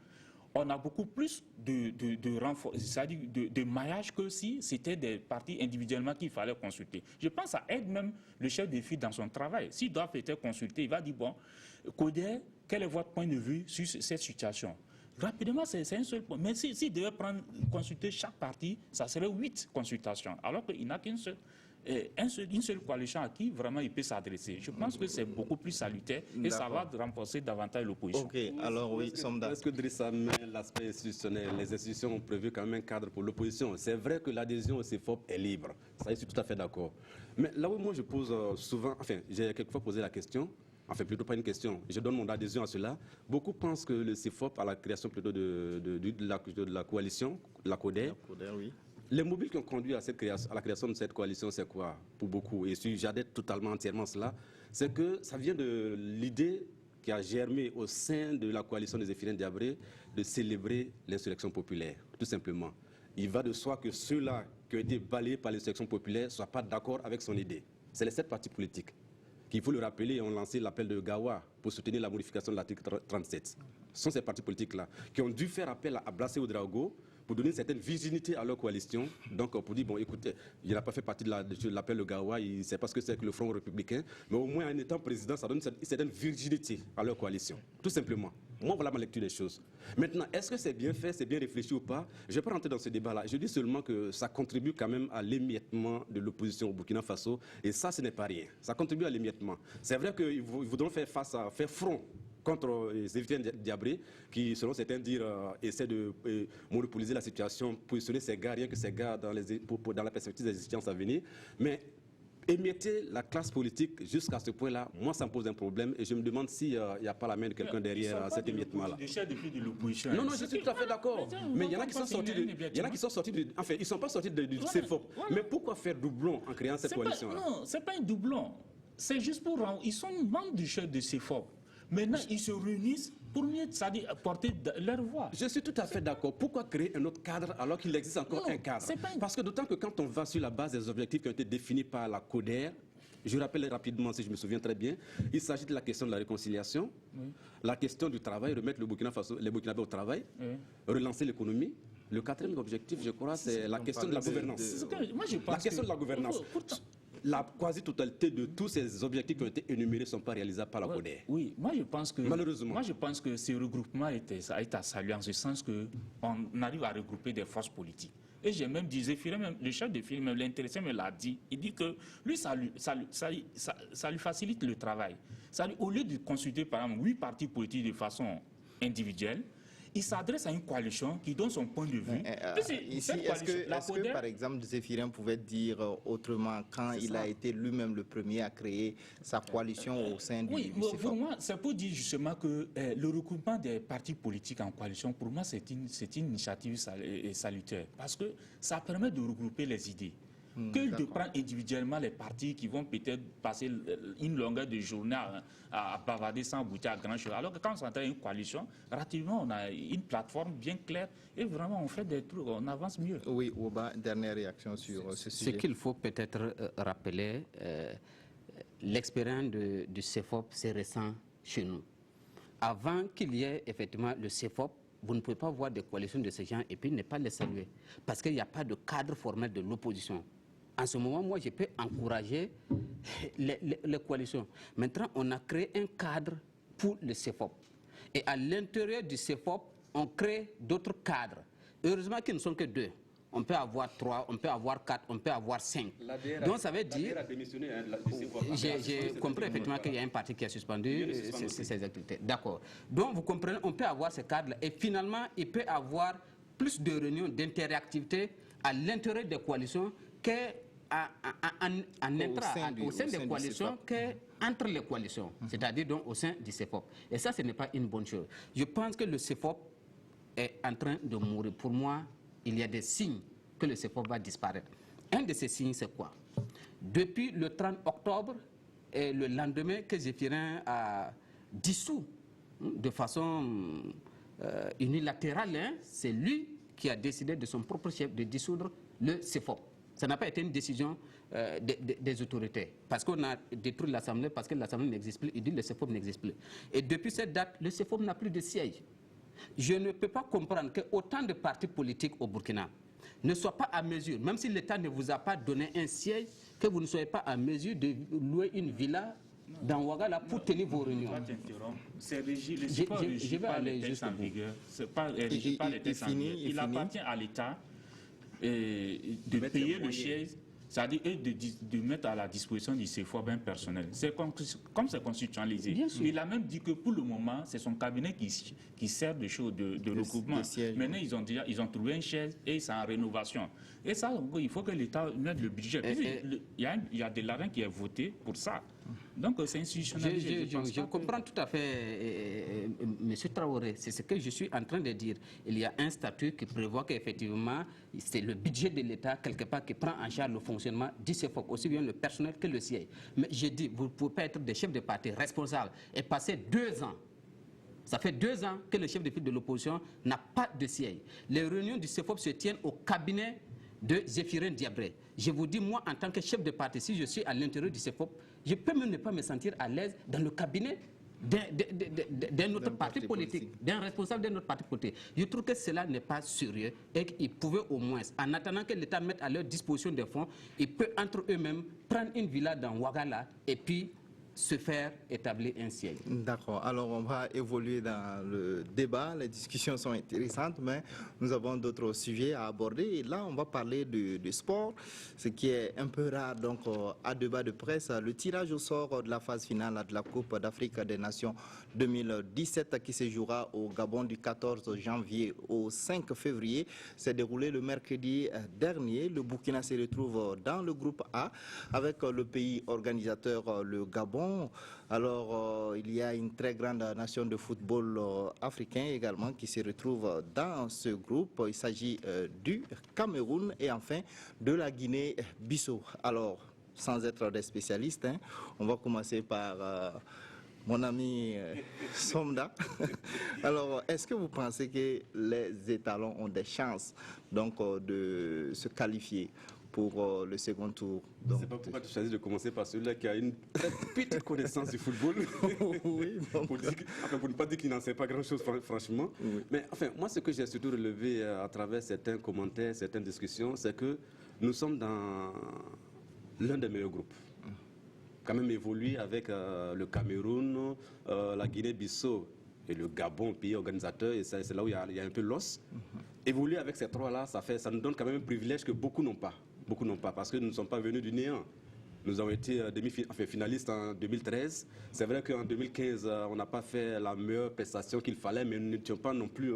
on a beaucoup plus de maillage que si c'était des partis individuellement qu'il fallait consulter. Je pense que ça aide même le chef de file dans son travail. S'il doit peut-être consulter, il va dire, bon, CODER, quel est votre point de vue sur cette situation? Rapidement, c'est un seul point. Mais s'il devait consulter chaque parti, ça serait 8 consultations, alors qu'il n'a qu'une seule. Une seule coalition à qui vraiment il peut s'adresser. Je pense que c'est beaucoup plus salutaire et ça va renforcer davantage l'opposition. Ok, alors oui, Somda. Est-ce que Drissa met l'aspect institutionnel? Les institutions ont prévu quand même un cadre pour l'opposition. C'est vrai que l'adhésion au CEFOP est libre. Ça, je suis tout à fait d'accord. Mais là où moi je pose souvent, enfin, j'ai quelquefois posé la question, enfin plutôt pas une question, je donne mon adhésion à cela. Beaucoup pensent que le CEFOP, à la création plutôt de la coalition, la CODER, oui. Les mobiles qui ont conduit à la création de cette coalition, c'est quoi pour beaucoup? Et j'adhère totalement, entièrement cela. C'est que ça vient de l'idée qui a germé au sein de la coalition des Zéphirin Diabré de célébrer l'insurrection populaire, tout simplement. Il va de soi que ceux-là qui ont été balayés par l'insurrection populaire ne soient pas d'accord avec son idée. C'est les 7 partis politiques qui, il faut le rappeler, ont lancé l'appel de Gawa pour soutenir la modification de l'article 37. Ce sont ces partis politiques-là qui ont dû faire appel à Ablasse Ouedraogo pour donner une certaine virginité à leur coalition. Donc, pour dire, bon, écoutez, il n'a pas fait partie de l'appel de Gawa, il ne sait pas ce que c'est que le Front républicain, mais au moins, en étant président, ça donne une certaine virginité à leur coalition, tout simplement. Moi, voilà ma lecture des choses. Maintenant, est-ce que c'est bien fait, c'est bien réfléchi ou pas? Je ne vais pas rentrer dans ce débat-là. Je dis seulement que ça contribue quand même à l'émiettement de l'opposition au Burkina Faso. Et ça, ce n'est pas rien. Ça contribue à l'émiettement. C'est vrai qu'ils voudront faire front contre Zéphirine Diabré, qui, selon certains dire, essaie de monopoliser la situation, positionner ces gars, rien que ces gars dans la perspective des échéances à venir. Mais émietter la classe politique jusqu'à ce point-là, moi, ça me pose un problème et je me demande s'il n'y a pas la main de quelqu'un derrière cet émiettement-là. Non, je suis tout à fait d'accord. Mais il y en a qui sont sortis enfin, ils ne sont pas sortis du CFOP. Mais pourquoi faire doublon en créant cette coalition-là? Non, ce n'est pas un doublon. C'est juste pour... Ils sont membres du chef de CFOP. Maintenant, ils se réunissent pour mieux, c'est-à-dire porter leur voix. Je suis tout à fait d'accord. Pourquoi créer un autre cadre alors qu'il existe encore un cadre? Parce que d'autant que quand on va sur la base des objectifs qui ont été définis par la CODER, je rappelle rapidement, si je me souviens très bien, il s'agit de la question de la réconciliation, la question du travail, remettre les Burkinabés au travail, relancer l'économie. Le quatrième objectif, je crois, c'est la question de la gouvernance. La question de la gouvernance. La quasi-totalité de tous ces objectifs qui ont été énumérés ne sont pas réalisables par la CODER. Oui, moi je pense que... Malheureusement. Moi je pense que ce regroupement a été à saluer en ce sens qu'on arrive à regrouper des forces politiques. Et j'ai même dit, le chef de film, l'intéressé me l'a dit, il dit que lui, ça lui facilite le travail. Au lieu de consulter par exemple 8 partis politiques de façon individuelle, il s'adresse à une coalition qui donne son point de vue. Ici, est-ce que, par exemple, Zéphirin pouvait dire autrement quand il a été lui-même le premier à créer sa coalition au sein du CFOP? Pour moi, c'est pour dire justement que le regroupement des partis politiques en coalition, pour moi, c'est une initiative salutaire. Parce que ça permet de regrouper les idées. Que de prendre individuellement les partis qui vont peut-être passer une longueur de journée à bavarder sans aboutir à grand-chose. Alors que quand on s'entend une coalition, relativement, on a une plateforme bien claire et vraiment on fait des trucs, on avance mieux. Oui, Ouba, dernière réaction sur ce sujet. Ce qu'il faut peut-être rappeler, l'expérience du CFOP, c'est récent chez nous. Avant qu'il y ait effectivement le CFOP, vous ne pouvez pas voir des coalitions de ces gens et puis ne pas les saluer. Parce qu'il n'y a pas de cadre formel de l'opposition. En ce moment, moi, je peux encourager les coalitions. Maintenant, on a créé un cadre pour le CFOP. Et à l'intérieur du CFOP, on crée d'autres cadres. Heureusement qu'ils ne sont que 2. On peut avoir 3, on peut avoir 4, on peut avoir 5. Donc ça veut dire... J'ai compris effectivement qu'il y a un parti qui a suspendu ses activités. D'accord. Donc vous comprenez, on peut avoir ce cadre-là. Et finalement, il peut y avoir plus de réunions d'interactivité à l'intérieur des coalitions au sein des coalitions qu'entre les coalitions. C'est-à-dire donc au sein du CFOP. Et ça, ce n'est pas une bonne chose. Je pense que le CFOP est en train de mourir. Pour moi, il y a des signes que le CFOP va disparaître. Un de ces signes, c'est quoi? Depuis le 30 octobre, et le lendemain que Zéphirin a dissous de façon unilatérale, c'est lui qui a décidé de son propre chef de dissoudre le CFOP. Ça n'a pas été une décision des autorités. Parce qu'on a détruit l'Assemblée, parce que l'Assemblée n'existe plus. Il dit que le CFOP n'existe plus. Et depuis cette date, le CFOP n'a plus de siège. Je ne peux pas comprendre qu'autant de partis politiques au Burkina ne soient pas à mesure, même si l'État ne vous a pas donné un siège, que vous ne soyez pas à mesure de louer une villa dans Ouagala pour tenir vos réunions. Je vais aller juste en vigueur. Il appartient à l'État de payer le siège, c'est-à-dire de mettre à la disposition du CFOP un personnel. Comme c'est constitutionnalisé. Il a même dit que pour le moment, c'est son cabinet qui sert de choses de regroupement. Maintenant, ils ont trouvé un siège et c'est en rénovation. Et ça, il faut que l'État mette le budget. Il y a de l'argent qui est voté pour ça. Donc, c'est institutionnalisé. Je comprends tout à fait, M. Traoré. C'est ce que je suis en train de dire. Il y a un statut qui prévoit qu'effectivement, c'est le budget de l'État, quelque part, qui prend en charge le fonctionnement du CFOP, aussi bien le personnel que le siège. Mais je dis, vous ne pouvez pas être des chefs de parti responsables et passer 2 ans. Ça fait 2 ans que le chef de file de l'opposition n'a pas de siège. Les réunions du CFOP se tiennent au cabinet de Zéphirin Diabré. Je vous dis, moi, en tant que chef de parti, si je suis à l'intérieur du CFOP, je peux même ne pas me sentir à l'aise dans le cabinet d'un autre parti politique, d'un responsable d'un autre parti politique. Je trouve que cela n'est pas sérieux et qu'ils pouvaient au moins, en attendant que l'État mette à leur disposition des fonds, ils peuvent entre eux-mêmes prendre une villa dans Ouagala et puis se faire établir un siège. D'accord. Alors, on va évoluer dans le débat. Les discussions sont intéressantes, mais nous avons d'autres sujets à aborder. Et là, on va parler de sport, ce qui est un peu rare. Donc, à débat de presse, le tirage au sort de la phase finale de la Coupe d'Afrique des Nations 2017 qui se jouera au Gabon du 14 janvier au 5 février s'est déroulé le mercredi dernier. Le Burkina se retrouve dans le groupe A avec le pays organisateur, le Gabon. Alors, il y a une très grande nation de football africain également qui se retrouve dans ce groupe. Il s'agit du Cameroun et enfin de la Guinée-Bissau. Alors, sans être des spécialistes, on va commencer par mon ami Somda. Alors, est-ce que vous pensez que les étalons ont des chances donc, de se qualifier pour le second tour? Je ne sais pas pourquoi tu choisis de commencer par celui-là qui a une très petite connaissance du football. Oui, bon. pour ne pas dire qu'il n'en sait pas grand-chose, franchement. Oui. Mais enfin, moi, ce que j'ai surtout relevé à travers certains commentaires, certaines discussions, c'est que nous sommes dans l'un des meilleurs groupes. Quand même évolué avec le Cameroun, la Guinée-Bissau et le Gabon, pays organisateur, et c'est là où il y a un peu l'os. Évoluer avec ces trois-là, ça nous donne quand même un privilège que beaucoup n'ont pas. Beaucoup n'ont pas, parce que nous ne sommes pas venus du néant. Nous avons été finalistes en 2013. C'est vrai qu'en 2015, on n'a pas fait la meilleure prestation qu'il fallait, mais nous n'étions pas non plus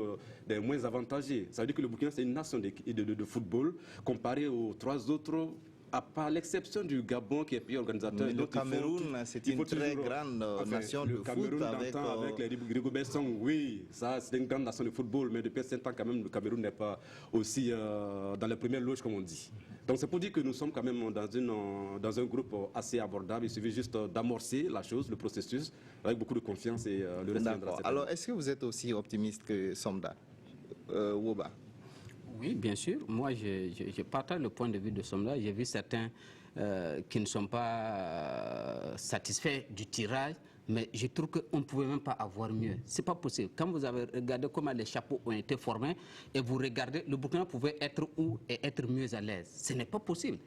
des moins avantagés. Ça veut dire que le Burkina, c'est une nation de football comparée aux trois autres, à part l'exception du Gabon qui est pays organisateur. Le Cameroun, c'est une très grande nation de foot. Le Cameroun avec les Rigobert Song, oui, ça c'est une grande nation de football, mais depuis 5 ans quand même, le Cameroun n'est pas aussi dans les premières loges comme on dit. Donc c'est pour dire que nous sommes quand même dans un groupe assez abordable. Il suffit juste d'amorcer la chose, le processus, avec beaucoup de confiance et le reste viendra. Alors est-ce que vous êtes aussi optimiste que Somda, Woba? Oui, bien sûr. Moi, je partage le point de vue de Somda. J'ai vu certains qui ne sont pas satisfaits du tirage, mais je trouve qu'on ne pouvait même pas avoir mieux. Ce n'est pas possible. Quand vous avez regardé comment les chapeaux ont été formés et vous regardez, le Burkina pouvait être où et être mieux à l'aise. Ce n'est pas possible.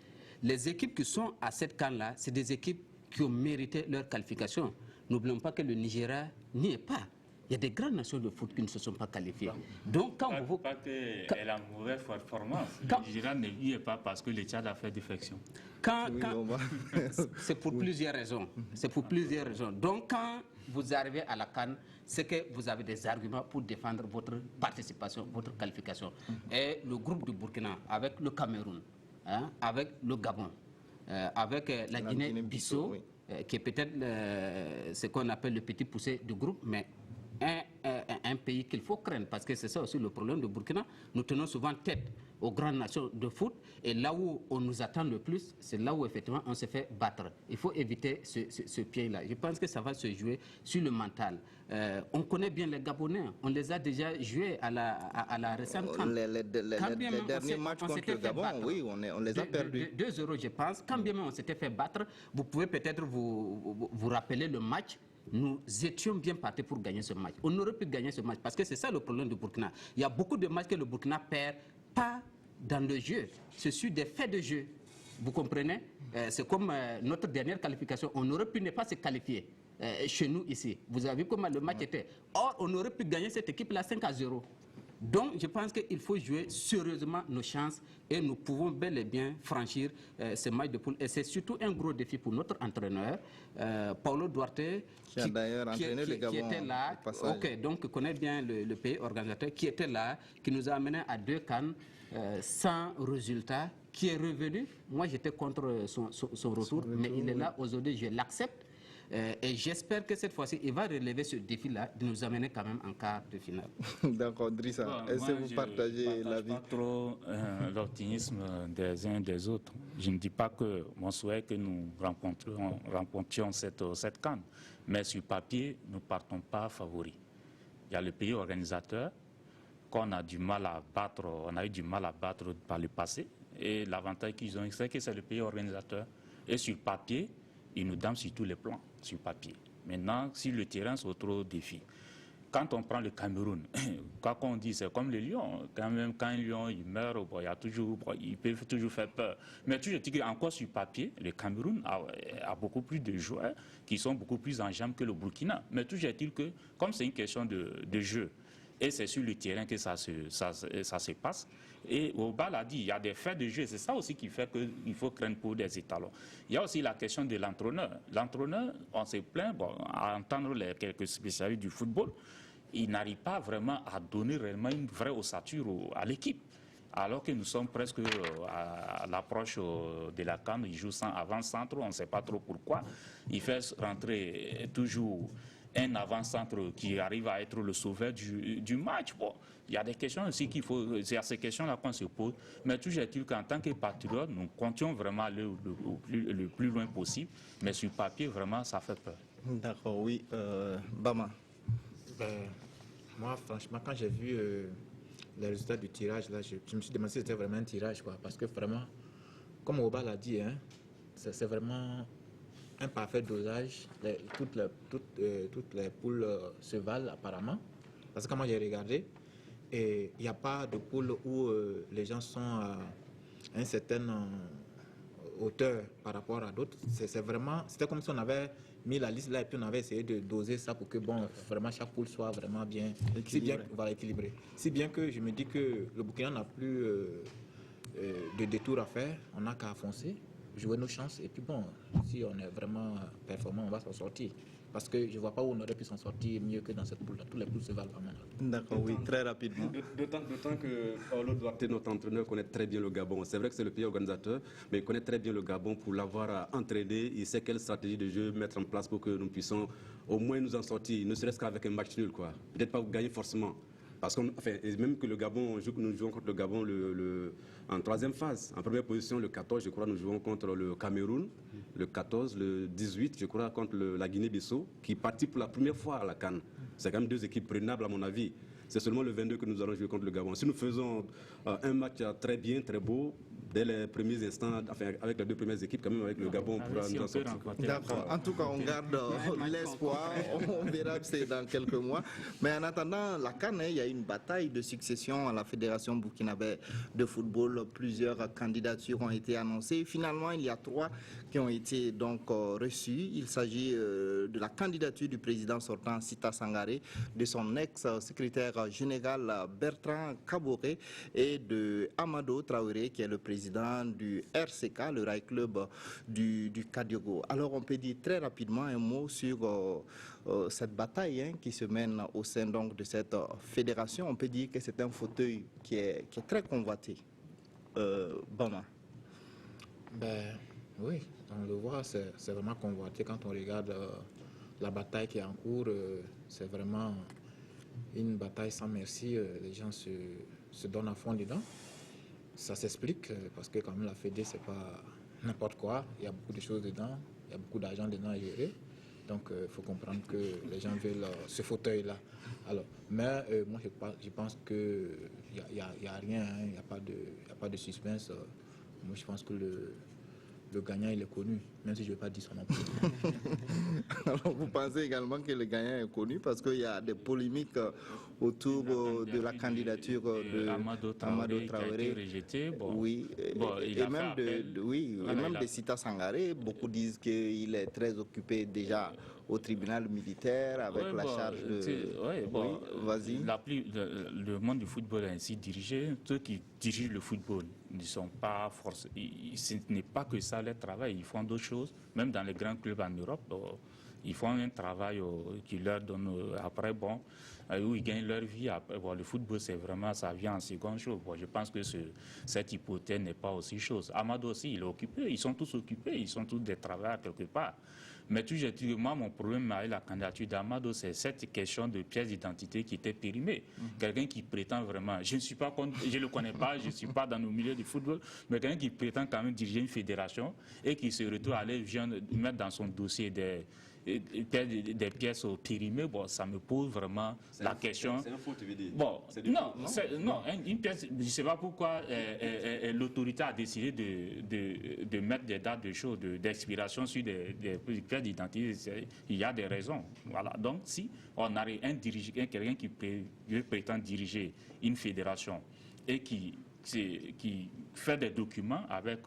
Les équipes qui sont à cette CAN-là, c'est des équipes qui ont mérité leur qualification. N'oublions pas que le Nigeria n'y est pas. Il y a des grandes nations de foot qui ne se sont pas qualifiées. Donc, quand vous... Pas qu'elle a une mauvaise performance. Le Nigeria n'y est pas parce que le Tchad a fait défection. C'est pour plusieurs raisons. C'est pour plusieurs raisons. Donc, quand vous arrivez à la CAN, c'est que vous avez des arguments pour défendre votre participation, votre qualification. Et le groupe du Burkina, avec le Cameroun, avec le Gabon, avec la Guinée-Bissau, qui est peut-être ce qu'on appelle le petit poussé du groupe, mais un pays qu'il faut craindre, parce que c'est ça aussi le problème de Burkina. Nous tenons souvent tête aux grandes nations de foot, et là où on nous attend le plus, c'est là où effectivement on se fait battre. Il faut éviter ce pied-là. Je pense que ça va se jouer sur le mental. On connaît bien les Gabonais, on les a déjà joués à la récente CAN. Les derniers matchs contre le Gabon, oui, on les a perdus. 2-0, je pense. Quand bien même on s'était fait battre, vous pouvez peut-être vous rappeler le match. Nous étions bien partis pour gagner ce match. On aurait pu gagner ce match parce que c'est ça le problème du Burkina. Il y a beaucoup de matchs que le Burkina perd, pas dans le jeu, c'est sur des faits de jeu. Vous comprenez? C'est comme notre dernière qualification. On aurait pu ne pas se qualifier chez nous ici. Vous avez vu comment le match était. Or, on aurait pu gagner cette équipe-là 5-0. Donc, je pense qu'il faut jouer sérieusement nos chances et nous pouvons bel et bien franchir ce match de poule. Et c'est surtout un gros défi pour notre entraîneur, Paulo Duarte, qui a d'ailleurs entraîné le Gabon. Qui était là, donc connaît bien le pays organisateur, qui était là, qui nous a amenés à 2 CAN sans résultat, qui est revenu. Moi, j'étais contre son retour, mais il est là aujourd'hui, je l'accepte. Et j'espère que cette fois-ci, il va relever ce défi-là de nous amener quand même en quart de finale. D'accord, Drissa, est-ce que vous partagez l'avis? Je ne partage pas trop l'optimisme des uns et des autres. Je ne dis pas que mon souhait est que nous remportions cette CAN, mais sur papier, nous ne partons pas favoris. Il y a le pays organisateur qu'on a du mal à battre, on a eu du mal à battre par le passé, et l'avantage qu'ils ont, c'est que c'est le pays organisateur. Et sur papier, ils nous donnent sur tous les plans, sur papier. Maintenant, si le terrain se retrouve au défi, quand on prend le Cameroun, quoi qu'on dit, c'est comme les lions. Quand même, quand un lion il meurt, bon, ils peuvent toujours faire peur. Mais toujours dis qu'encore sur papier, le Cameroun a beaucoup plus de joueurs qui sont beaucoup plus en jambes que le Burkina. Mais toujours est-il que, comme c'est une question de jeu, et c'est sur le terrain que ça se passe. Et Oba l'a dit, il y a des faits de jeu. C'est ça aussi qui fait qu'il faut craindre pour des étalons. Il y a aussi la question de l'entraîneur. L'entraîneur, on s'est plaint, à entendre quelques spécialistes du football, il n'arrive pas vraiment à donner réellement une vraie ossature à l'équipe. Alors que nous sommes presque à l'approche de la CAN, il joue sans avant-centre, on ne sait pas trop pourquoi. Il fait rentrer toujours un avant-centre qui arrive à être le sauveur du match. Bon, il y a des questions aussi c'est à ces questions-là qu'on se pose. Mais toujours est-il qu'en tant que patriote, nous comptions vraiment aller le plus loin possible. Mais sur papier, vraiment, ça fait peur. D'accord, oui. Bama. Moi, franchement, quand j'ai vu les résultats du tirage, là, je me suis demandé si c'était vraiment un tirage, quoi. Parce que vraiment, comme Oba l'a dit, hein, c'est vraiment un parfait dosage. Toutes les poules se valent apparemment. Parce que quand moi j'ai regardé, il n'y a pas de poule où les gens sont à une certaine hauteur par rapport à d'autres. C'était comme si on avait mis la liste là et puis on avait essayé de doser ça pour que vraiment chaque poule soit vraiment bien équilibrée. Si bien que je me dis que le Burkina n'a plus de détour à faire, on n'a qu'à foncer, jouer nos chances et puis si on est vraiment performant, on va s'en sortir. Parce que je ne vois pas où on aurait pu s'en sortir mieux que dans cette poule-là. Tous les poules se valent vraiment. D'accord, oui, très rapidement. D'autant que Paolo Duarte, notre entraîneur, connaît très bien le Gabon. C'est vrai que c'est le pays organisateur, mais il connaît très bien le Gabon pour l'avoir entraîné. Il sait quelle stratégie de jeu mettre en place pour que nous puissions au moins nous en sortir, ne serait-ce qu'avec un match nul, quoi. Peut-être pas gagner forcément. Parce que même que le Gabon, nous jouons contre le Gabon en troisième phase. En première position, le 14, je crois, nous jouons contre le Cameroun. Le 14, le 18, je crois, contre la Guinée-Bissau, qui partit pour la première fois à la CAN. C'est quand même deux équipes prenables, à mon avis. C'est seulement le 22 que nous allons jouer contre le Gabon. Si nous faisons un match très bien, très beau, dès les premiers instants, avec les deux premières équipes, quand même avec le Gabon, on pourra nous en sortir. D'accord. En tout cas, on garde l'espoir. On verra que c'est dans quelques mois. Mais en attendant, la CAN, il y a une bataille de succession à la Fédération burkinabé de football. Plusieurs candidatures ont été annoncées. Finalement, il y a 3 qui ont été donc reçues. Il s'agit de la candidature du président sortant Sita Sangaré, de son ex-secrétaire général Bertrand Kaboré et de Amado Traoré, qui est le président du RCK, le Rail Club du Kadiogo. Alors on peut dire très rapidement un mot sur cette bataille qui se mène au sein donc de cette fédération. On peut dire que c'est un fauteuil qui est très convoité. Bama. Oui, on le voit, c'est vraiment convoité. Quand on regarde la bataille qui est en cours, c'est vraiment une bataille sans merci. Les gens se donnent à fond dedans. Ça s'explique parce que quand même la Fédé, c'est pas n'importe quoi. Il y a beaucoup de choses dedans, il y a beaucoup d'argent dedans à gérer. Donc il faut comprendre que les gens veulent ce fauteuil-là. Alors, mais moi je pense qu'il n'y a rien, il n'y a pas de suspense. Moi je pense que le gagnant, il est connu, même si je ne vais pas dire son nom. Alors, vous pensez également que le gagnant est connu parce qu'il y a des polémiques autour de la candidature de Amado Traoré qui a été rejeté. Oui, et même de Sita Sangaré. Beaucoup disent qu'il est très occupé déjà au tribunal militaire avec la charge de... vas-y. Le monde du football est ainsi dirigé. Ceux qui dirigent le football ne sont pas forcés. Ce n'est pas que ça leur travail. Ils font d'autres choses. Même dans les grands clubs en Europe, ils font un travail qui leur donne après, où ils gagnent leur vie. Après, le football, c'est vraiment, ça vient en seconde chose. Je pense que cette hypothèse n'est pas aussi chose. Amado aussi, il est occupé. Ils sont tous occupés. Ils sont tous des travailleurs quelque part. Mais toujours, moi, mon problème avec la candidature d'Amado, c'est cette question de pièce d'identité qui était périmée. Quelqu'un qui prétend vraiment, je ne le connais pas, je ne suis pas dans le milieu du football, mais quelqu'un qui prétend quand même diriger une fédération et qui se retrouve à aller mettre dans son dossier des pièces périmées, bon, ça me pose vraiment la question. C'est un faux, tu veux dire? Bon, non, une pièce, je ne sais pas pourquoi l'autorité a décidé de mettre des dates de choses, d'expiration sur des pièces d'identité. Il y a des raisons. Voilà. Donc, si on a quelqu'un qui prétend diriger une fédération et qui fait des documents avec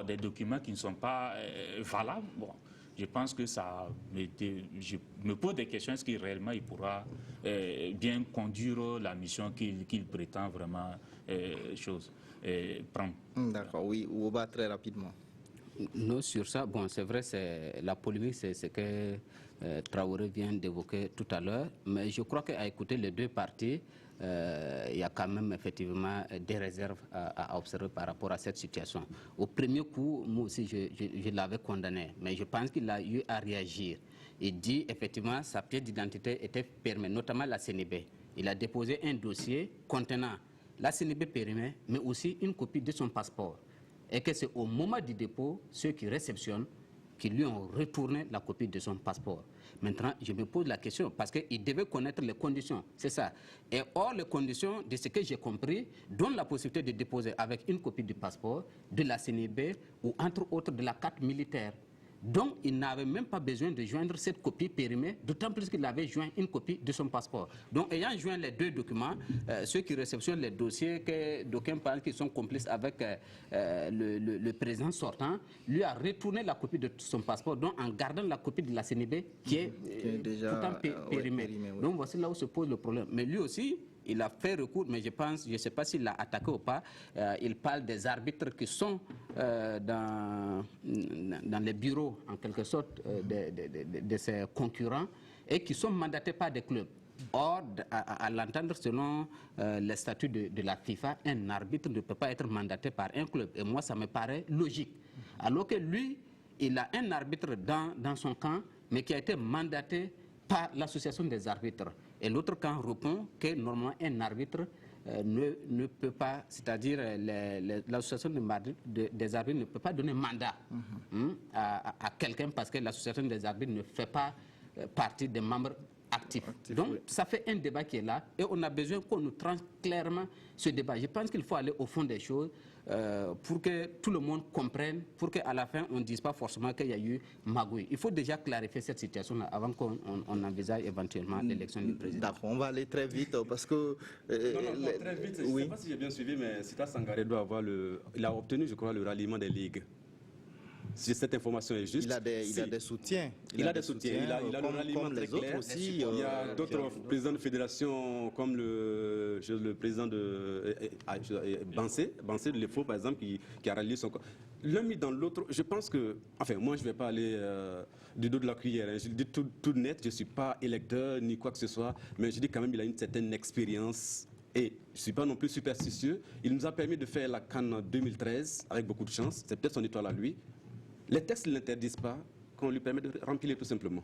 des documents qui ne sont pas valables, bon, je pense que je me pose des questions, est-ce qu'il réellement il pourra bien conduire la mission qu'il prétend vraiment prendre. D'accord, oui, Ouba, très rapidement. Non, sur ça, bon, c'est vrai, la polémique, c'est ce que Traoré vient d'évoquer tout à l'heure, mais je crois qu'à écouter les deux parties, il y a quand même effectivement des réserves à observer par rapport à cette situation. Au premier coup, moi aussi, je l'avais condamné, mais je pense qu'il a eu à réagir. Il dit effectivement sa pièce d'identité était périmée, notamment la CNB. Il a déposé un dossier contenant la CNB périmée, mais aussi une copie de son passeport. Et que c'est au moment du dépôt, ceux qui réceptionnent, qui lui ont retourné la copie de son passeport. Maintenant, je me pose la question, parce qu'il devait connaître les conditions, c'est ça. Et or, les conditions, de ce que j'ai compris, donnent la possibilité de déposer avec une copie du passeport, de la CNB ou entre autres de la carte militaire. Donc, il n'avait même pas besoin de joindre cette copie périmée, d'autant plus qu'il avait joint une copie de son passeport. Donc, ayant joint les deux documents, ceux qui réceptionnent les dossiers, que d'aucuns parlent qu'ils sont complices avec le président sortant, lui a retourné la copie de son passeport, donc en gardant la copie de la CNB qui est déjà pourtant périmée. Oui. Donc, voici là où se pose le problème. Mais lui aussi, il a fait recours, mais je ne sais pas s'il l'a attaqué ou pas. Il parle des arbitres qui sont dans les bureaux, en quelque sorte, de ses concurrents et qui sont mandatés par des clubs. Or, à l'entendre selon les statuts de la FIFA, un arbitre ne peut pas être mandaté par un club. Et moi, ça me paraît logique. Alors que lui, il a un arbitre dans son camp, mais qui a été mandaté par l'association des arbitres. Et l'autre camp répond que normalement un arbitre ne peut pas, c'est-à-dire l'association des arbitres ne peut pas donner mandat à quelqu'un parce que l'association des arbitres ne fait pas partie des membres actifs. Donc ça fait un débat qui est là et on a besoin qu'on nous tranche clairement ce débat. Je pense qu'il faut aller au fond des choses pour que tout le monde comprenne, pour qu'à la fin on ne dise pas forcément qu'il y a eu magouille. Il faut déjà clarifier cette situation-là avant qu'on envisage éventuellement l'élection du président. D'accord, on va aller très vite parce que... non, très vite. Je ne sais pas si j'ai bien suivi, mais Sita Sangaré doit avoir il a obtenu, je crois, le ralliement des ligues. Si cette information est juste, il a des soutiens. Il a des soutiens. Il a le ralliement très clair. Aussi, il y a d'autres présidents de fédération comme le président de Bansé de l'EFO, par exemple, qui a rallié son corps. L'un mis dans l'autre, je pense que... Enfin, moi, je ne vais pas aller du dos de la cuillère. Hein. Je dis tout net, je ne suis pas électeur ni quoi que ce soit, mais je dis quand même qu'il a une certaine expérience. Et je ne suis pas non plus superstitieux. Il nous a permis de faire la CAN 2013 avec beaucoup de chance. C'est peut-être son étoile à lui. Les textes ne l'interdisent pas, qu'on lui permet de remplir tout simplement.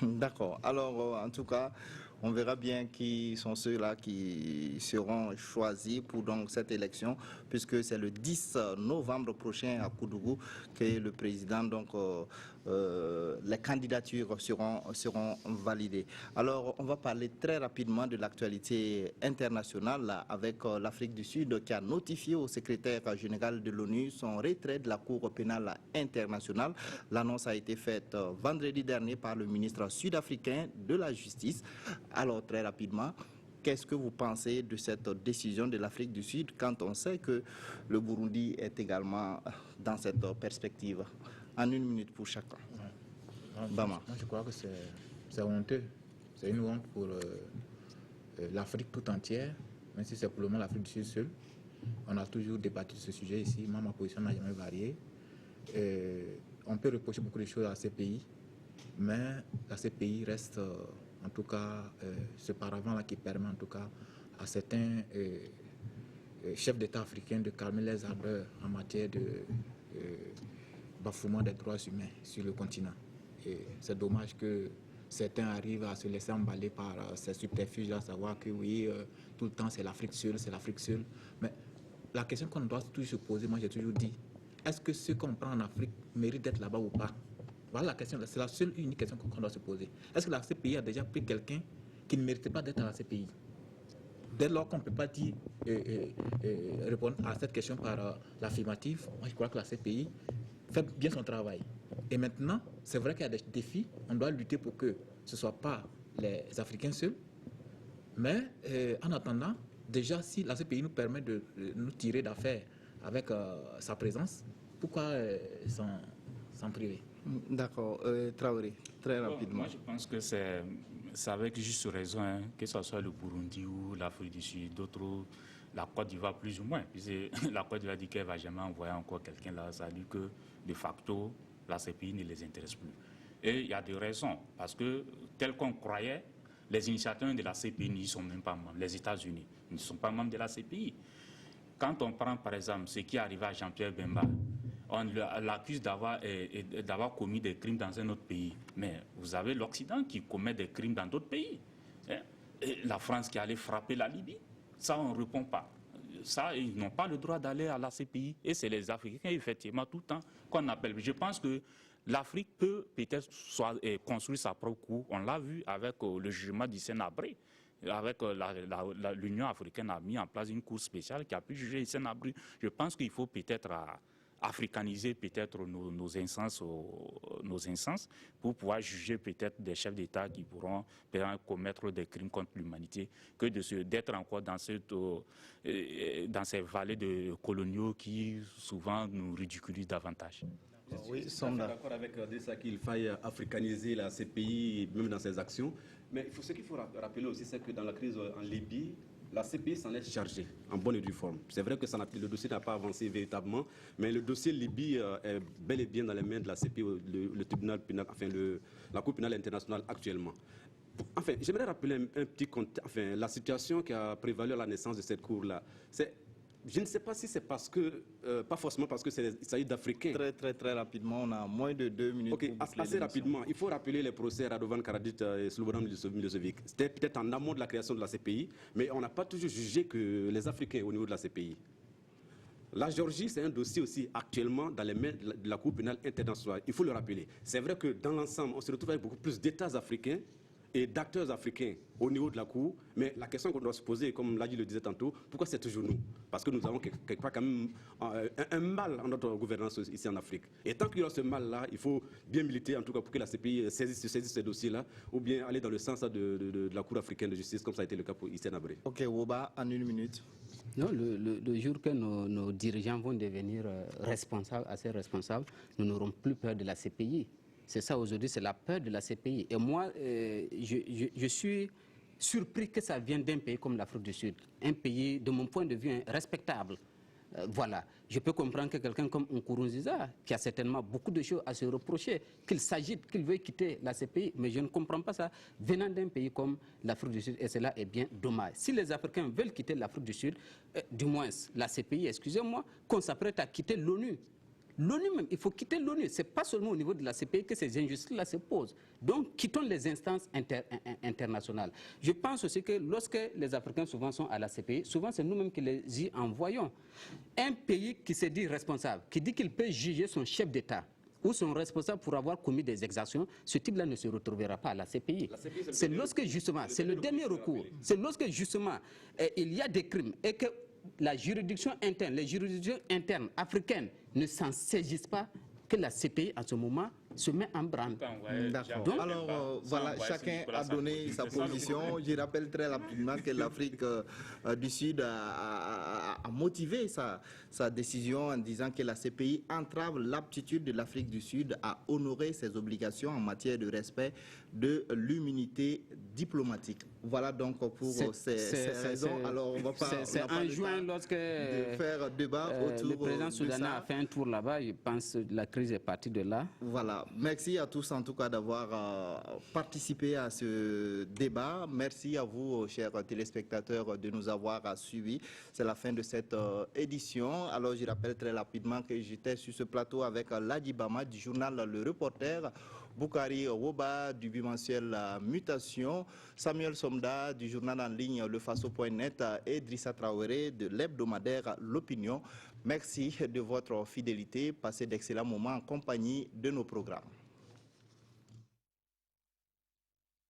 D'accord. Alors, en tout cas, on verra bien qui sont ceux-là qui seront choisis pour donc cette élection, puisque c'est le 10 novembre prochain à Koudougou que le président, donc les candidatures seront validées. Alors, on va parler très rapidement de l'actualité internationale là, avec l'Afrique du Sud qui a notifié au secrétaire général de l'ONU son retrait de la Cour pénale internationale. L'annonce a été faite vendredi dernier par le ministre sud-africain de la Justice. Alors, très rapidement, qu'est-ce que vous pensez de cette décision de l'Afrique du Sud quand on sait que le Burundi est également dans cette perspective? En une minute pour chacun. Moi, je crois que c'est honteux. C'est une honte pour l'Afrique tout entière, même si c'est pour le moment l'Afrique du Sud seule. On a toujours débattu de ce sujet ici. Moi, ma position n'a jamais varié. On peut reprocher beaucoup de choses à ces pays, mais à ces pays reste en tout cas ce paravent-là qui permet en tout cas à certains chefs d'État africains de calmer les ardeurs en matière de bafouement des droits humains sur le continent. Et c'est dommage que certains arrivent à se laisser emballer par ces subterfuges, à savoir que oui, tout le temps c'est l'Afrique seule, c'est l'Afrique seule. Mais la question qu'on doit toujours se poser, moi j'ai toujours dit, est-ce que ceux qu'on prend en Afrique méritent d'être là-bas ou pas? Voilà la question, c'est la seule unique question qu'on doit se poser. Est-ce que la CPI a déjà pris quelqu'un qui ne méritait pas d'être à la CPI? Dès lors qu'on ne peut pas dire, répondre à cette question par l'affirmative, moi je crois que la CPI fait bien son travail. Et maintenant, c'est vrai qu'il y a des défis, on doit lutter pour que ce ne soit pas les Africains seuls, mais en attendant, déjà si la CPI nous permet de nous tirer d'affaire avec sa présence, pourquoi s'en priver? D'accord, Traoré, très rapidement. Moi, je pense que c'est avec juste raison, hein, que ce soit le Burundi ou l'Afrique du Sud, d'autres, la Côte d'Ivoire plus ou moins. Puisque la Côte d'Ivoire dit qu'elle ne va jamais envoyer encore quelqu'un là, ça dit que de facto, la CPI ne les intéresse plus. Et il y a des raisons, parce que tel qu'on croyait, les initiateurs de la CPI n'y sont même pas membres. Les États-Unis ne sont pas membres de la CPI. Quand on prend par exemple ce qui est arrivé à Jean-Pierre Bemba, on l'accuse d'avoir commis des crimes dans un autre pays. Mais vous avez l'Occident qui commet des crimes dans d'autres pays. Et la France qui allait frapper la Libye, ça on ne répond pas. Ça, ils n'ont pas le droit d'aller à la CPI. Et c'est les Africains, effectivement, tout le temps qu'on appelle. Je pense que l'Afrique peut peut-être construire sa propre cour. On l'a vu avec le jugement du Sénabré. Avec l'Union africaine a mis en place une cour spéciale qui a pu juger Sénabré. Je pense qu'il faut peut-être africaniser peut-être nos instances pour pouvoir juger peut-être des chefs d'État qui pourront commettre des crimes contre l'humanité que d'être encore dans ces vallées de coloniaux qui souvent nous ridiculisent davantage. Oui, je suis d'accord avec ça qu'il faille africaniser la CPI, même dans ses actions. Mais ce qu'il faut rappeler aussi, c'est que dans la crise en Libye, la CPI s'en est chargée en bonne et due forme. C'est vrai que le dossier n'a pas avancé véritablement, mais le dossier Libye est bel et bien dans les mains de la CPI, le tribunal pénal, enfin la Cour pénale internationale actuellement. Enfin, j'aimerais rappeler un petit contexte, enfin, la situation qui a prévalu à la naissance de cette cour-là. Je ne sais pas si c'est parce que, pas forcément parce qu'il s'agit d'Africains. Très rapidement, on a moins de 2 minutes. Ok, assez rapidement, il faut rappeler les procès Radovan Karadzic et Slobodan Milosevic. C'était peut-être en amont de la création de la CPI, mais on n'a pas toujours jugé que les Africains au niveau de la CPI. La Géorgie, c'est un dossier aussi actuellement dans les mains de la Cour pénale internationale. Il faut le rappeler. C'est vrai que dans l'ensemble, on se retrouve avec beaucoup plus d'États africains et d'acteurs africains au niveau de la Cour, mais la question qu'on doit se poser, comme Ladi le disait tantôt, pourquoi c'est toujours nous? Parce que nous avons quelque part quand même un mal en notre gouvernance ici en Afrique. Et tant qu'il y aura ce mal-là, il faut bien militer en tout cas pour que la CPI saisisse ces dossiers-là, ou bien aller dans le sens de la Cour africaine de justice, comme ça a été le cas pour Hissène Habré. Ok, Woba, en 1 minute. Non, le jour que nos dirigeants vont devenir assez responsables, nous n'aurons plus peur de la CPI. C'est ça aujourd'hui, c'est la peur de la CPI. Et moi, je suis surpris que ça vienne d'un pays comme l'Afrique du Sud. Un pays, de mon point de vue, respectable. Voilà. Je peux comprendre que quelqu'un comme Nkurunziza, qui a certainement beaucoup de choses à se reprocher, qu'il s'agite, qu'il veuille quitter la CPI, mais je ne comprends pas ça venant d'un pays comme l'Afrique du Sud, et cela est bien dommage. Si les Africains veulent quitter l'Afrique du Sud, du moins la CPI, excusez-moi, qu'on s'apprête à quitter l'ONU. L'ONU même, il faut quitter l'ONU. Ce n'est pas seulement au niveau de la CPI que ces injustices-là se posent. Donc, quittons les instances internationales. Je pense aussi que lorsque les Africains souvent sont à la CPI, souvent c'est nous-mêmes qui les y envoyons. Un pays qui se dit responsable, qui dit qu'il peut juger son chef d'État ou son responsable pour avoir commis des exactions, ce type-là ne se retrouvera pas à la CPI. C'est lorsque justement, c'est le dernier recours, c'est lorsque justement il y a des crimes et que la juridiction interne, les juridictions internes africaines ne s'en saisissent pas, que la CPI en ce moment se met en branle. D'accord. Alors voilà, chacun a donné sa position. Je rappelle très rapidement que l'Afrique du Sud a motivé sa décision en disant que la CPI entrave l'aptitude de l'Afrique du Sud à honorer ses obligations en matière de respect de l'immunité diplomatique. Voilà donc pour ces raisons. Alors on va pas. C'est en juin lorsque de faire débat autour le président soudanais a fait un tour là-bas. Je pense que la crise est partie de là. Voilà. Merci à tous en tout cas d'avoir participé à ce débat. Merci à vous, chers téléspectateurs, de nous avoir suivis. C'est la fin de cette édition. Alors je rappelle très rapidement que j'étais sur ce plateau avec Ladi Bama du journal Le Reporter, Boukari Woba du bimensuel Mutation, Samuel Somda du journal en ligne lefaso.net et Drissa Traoré de l'hebdomadaire L'Opinion. Merci de votre fidélité. Passez d'excellents moments en compagnie de nos programmes.